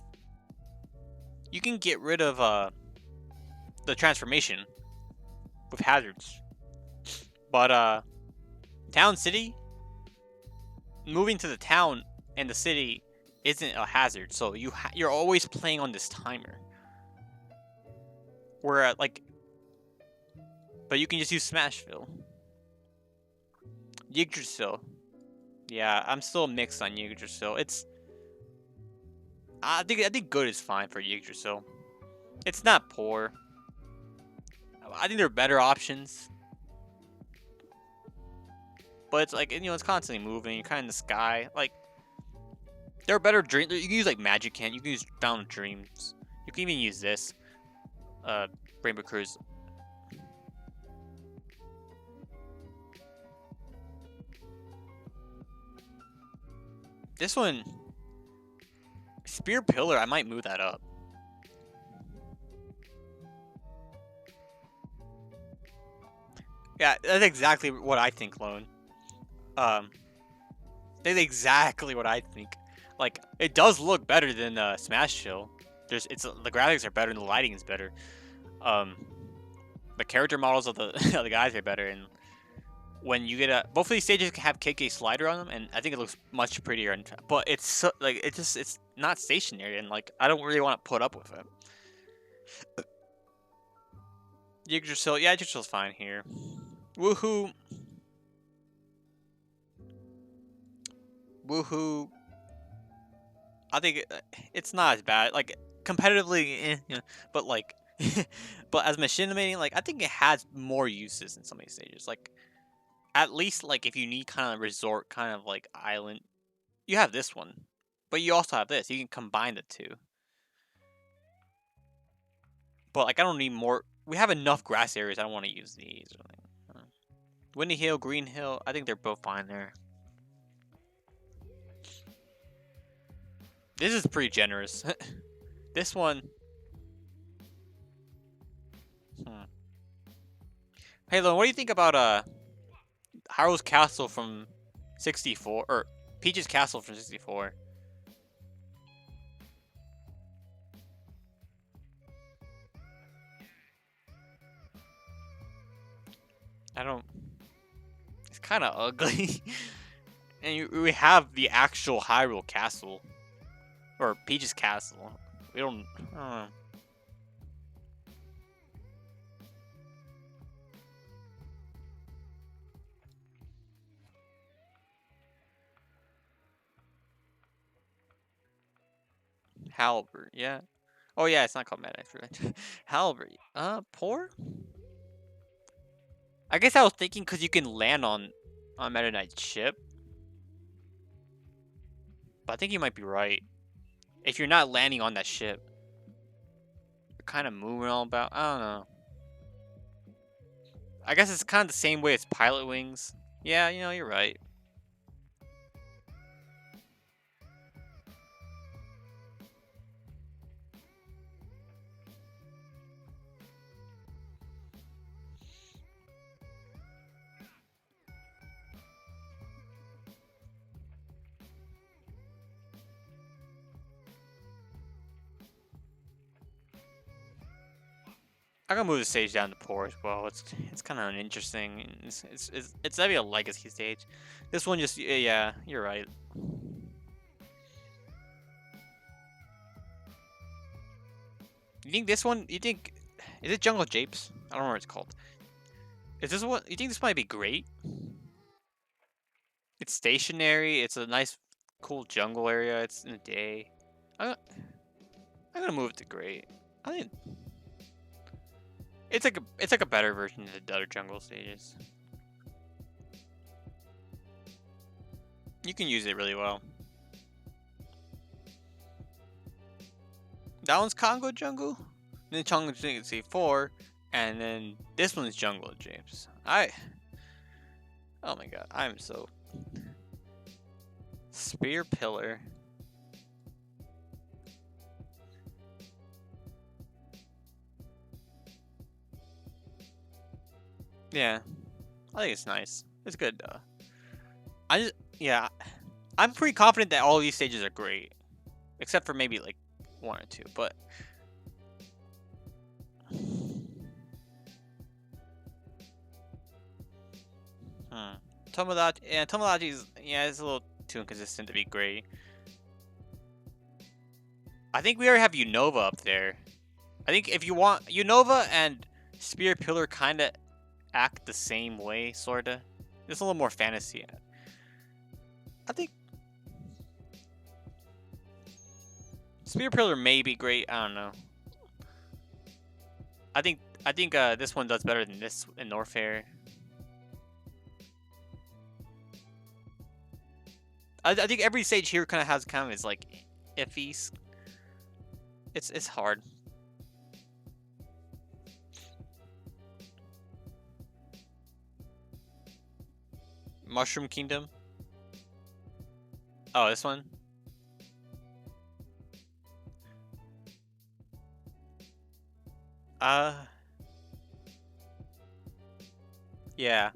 Speaker 1: the transformation with hazards. But Town City, moving to the town and the city isn't a hazard, so you're always playing on this timer. Where but you can just use Smashville. Yggdrasil. Yeah, I'm still mixed on Yggdrasil. I think good is fine for Yggdrasil. It's not poor. I think there are better options. But it's like, it's constantly moving. You're kind of in the sky. Like, there are better dreams. You can use like Magic Hand. You can use Fountain of Dreams. You can even use this. Rainbow Cruise. This one, Spear Pillar, I might move that up. Yeah, that's exactly what I think, Lone. That's exactly what I think. Like, it does look better than Smash Chill. The graphics are better and the lighting is better. The character models of the of the guys are better, and when you get both of these stages have KK slider on them, and I think it looks much prettier. But it's so, like it's not stationary, and like I don't really want to put up with it. Yggdrasil, yeah, Yggdrasil's fine here. Woohoo! Woohoo! I think it's not as bad. Like competitively, but like, but as machinimating, like I think it has more uses in some of these stages. Like, at least like if you need kind of resort, kind of like island, you have this one. But you also have this. You can combine the two. But like, I don't need more. We have enough grass areas. I don't want to use these. Windy Hill, Green Hill. I think they're both fine there. This is pretty generous. This one. Hey, Lon, what do you think about Haro's Castle from 64 or Peach's Castle from 64? I don't. It's kind of ugly. And we have the actual Hyrule Castle. Or Peach's Castle. We don't. I don't know. Halberd, yeah. Oh yeah, it's not called Meta Knight. Halberd. Poor? I guess I was thinking because you can land on Meta Knight's ship. But I think you might be right. If you're not landing on that ship, you're kind of moving all about. I don't know. I guess it's kind of the same way as Pilot Wings. Yeah, you're right. I'm gonna move the stage down to poor as well. It's kind of uninteresting. It's maybe a legacy stage. This one just yeah, you're right. You think this one? You think is it Jungle Japes? I don't know what it's called. Is this what you think? This might be great. It's stationary. It's a nice, cool jungle area. It's in the day. I'm, I'm gonna move it to great. I think it's like a better version of the other jungle stages. You can use it really well. That one's Congo Jungle. Then Congo Jungle C4, and then this one's Jungle James. Oh my god, I'm so Spear Pillar. Yeah, I think it's nice. It's good. Yeah, I'm pretty confident that all these stages are great, except for maybe like one or two. But Tomodachi is it's a little too inconsistent to be great. I think we already have Unova up there. I think if you want Unova and Spear Pillar, kind of act the same way, sorta. It's a little more fantasy. I think Spear Pillar may be great. I don't know. I think this one does better than this in Norfair. I think every stage here kind of has its like iffy. It's hard. Mushroom Kingdom. Oh, this one. Yeah.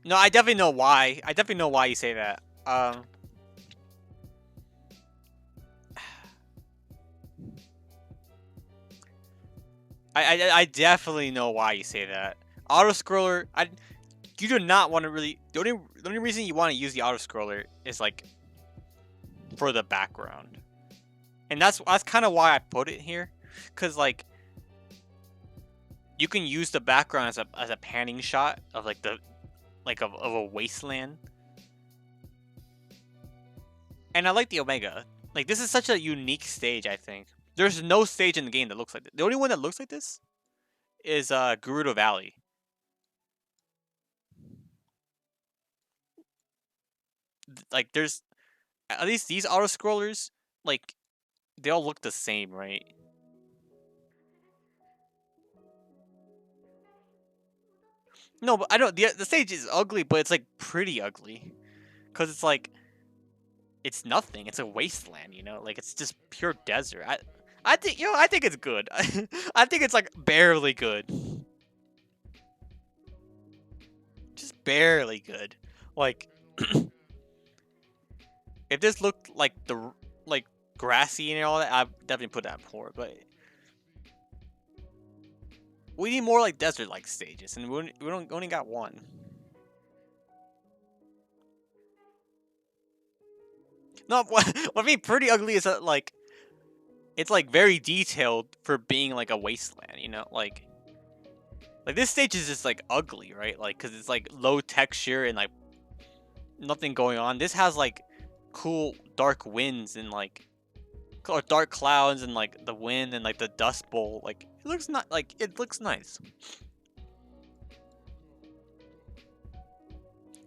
Speaker 1: No, I definitely know why. I definitely know why you say that. I definitely know why you say that. Auto scroller. You do not want to really. The only reason you want to use the auto scroller is like for the background, and that's kind of why I put it here, cause like you can use the background as a panning shot of like of a wasteland. And I like the Omega. Like this is such a unique stage, I think. There's no stage in the game that looks like this. The only one that looks like this is Gerudo Valley. Like there's at least these auto scrollers like, they all look the same, right? No, but I know the stage is ugly, but it's like pretty ugly, cause it's like it's nothing. It's a wasteland, you know. Like it's just pure desert. I think I think it's good. I think it's like barely good, just barely good. Like if this looked like like grassy and all that, I'd definitely put that poor. But we need more like desert-like stages, and we don't only got one. No, what I mean pretty ugly is that like it's like very detailed for being like a wasteland, you know, like this stage is just like ugly, right? Like because it's like low texture and like nothing going on. This has like cool dark winds and like or dark clouds and like the wind and like the dust bowl. Like it looks not like it looks nice.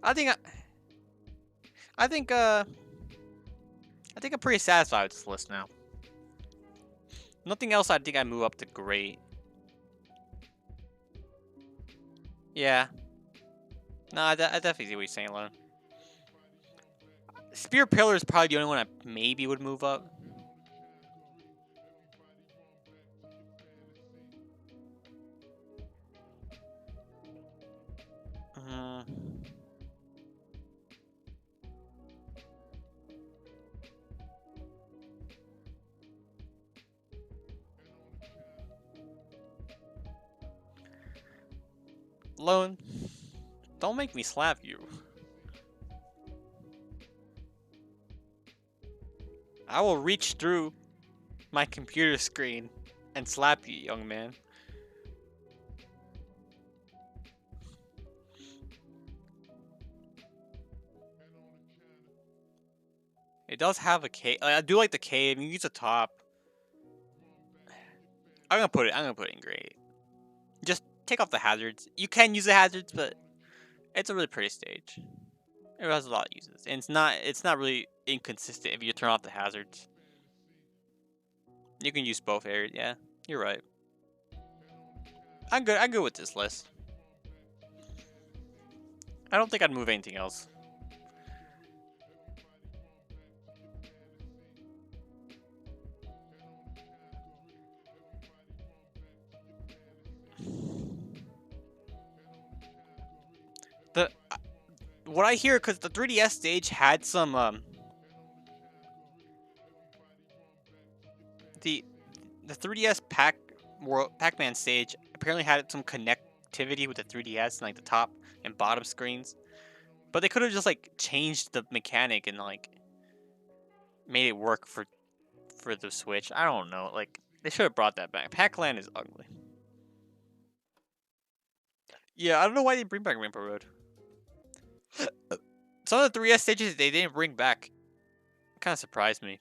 Speaker 1: I think I think I think I'm pretty satisfied with this list now. Nothing else I think I move up to great. Yeah. No, I definitely see what you're saying, Lone. Spear Pillar is probably the only one I maybe would move up. Lone, don't make me slap you. I will reach through my computer screen and slap you, young man. It does have a cave. I do like the cave. You use the top. I'm gonna put it in great. Just take off the hazards. You can use the hazards, but it's a really pretty stage. It has a lot of uses, and it's not really inconsistent if you turn off the hazards. You can use both areas. Yeah, you're right. I'm good. I'm good with this list. I don't think I'd move anything else. The what I hear, because the 3DS stage had some the 3DS Pac-Man stage apparently had some connectivity with the 3DS and like the top and bottom screens, but they could have just like changed the mechanic and like made it work for the Switch. I don't know. Like they should have brought that back. Pac-Land is ugly. Yeah, I don't know why they bring back Rainbow Road. Some of the 3DS stages they didn't bring back. Kind of surprised me.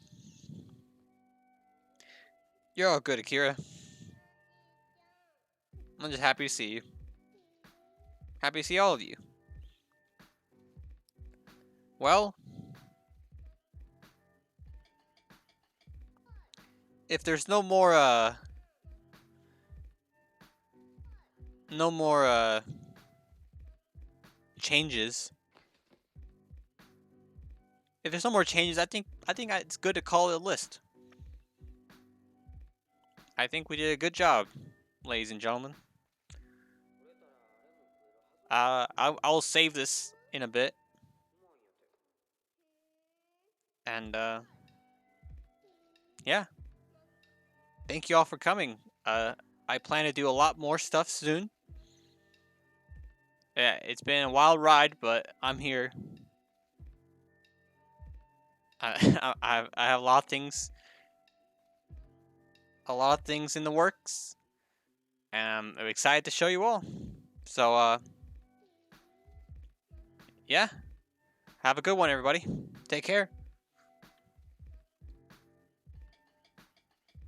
Speaker 1: You're all good, Akira. I'm just happy to see you. Happy to see all of you. Well, if there's no more changes. If there's no more changes, I think it's good to call it a list. I think we did a good job, ladies and gentlemen. I'll save this in a bit. And yeah. Thank you all for coming. I plan to do a lot more stuff soon. Yeah, it's been a wild ride, but I'm here. I have a lot of things in the works, and I'm excited to show you all. So yeah, have a good one, everybody. Take care.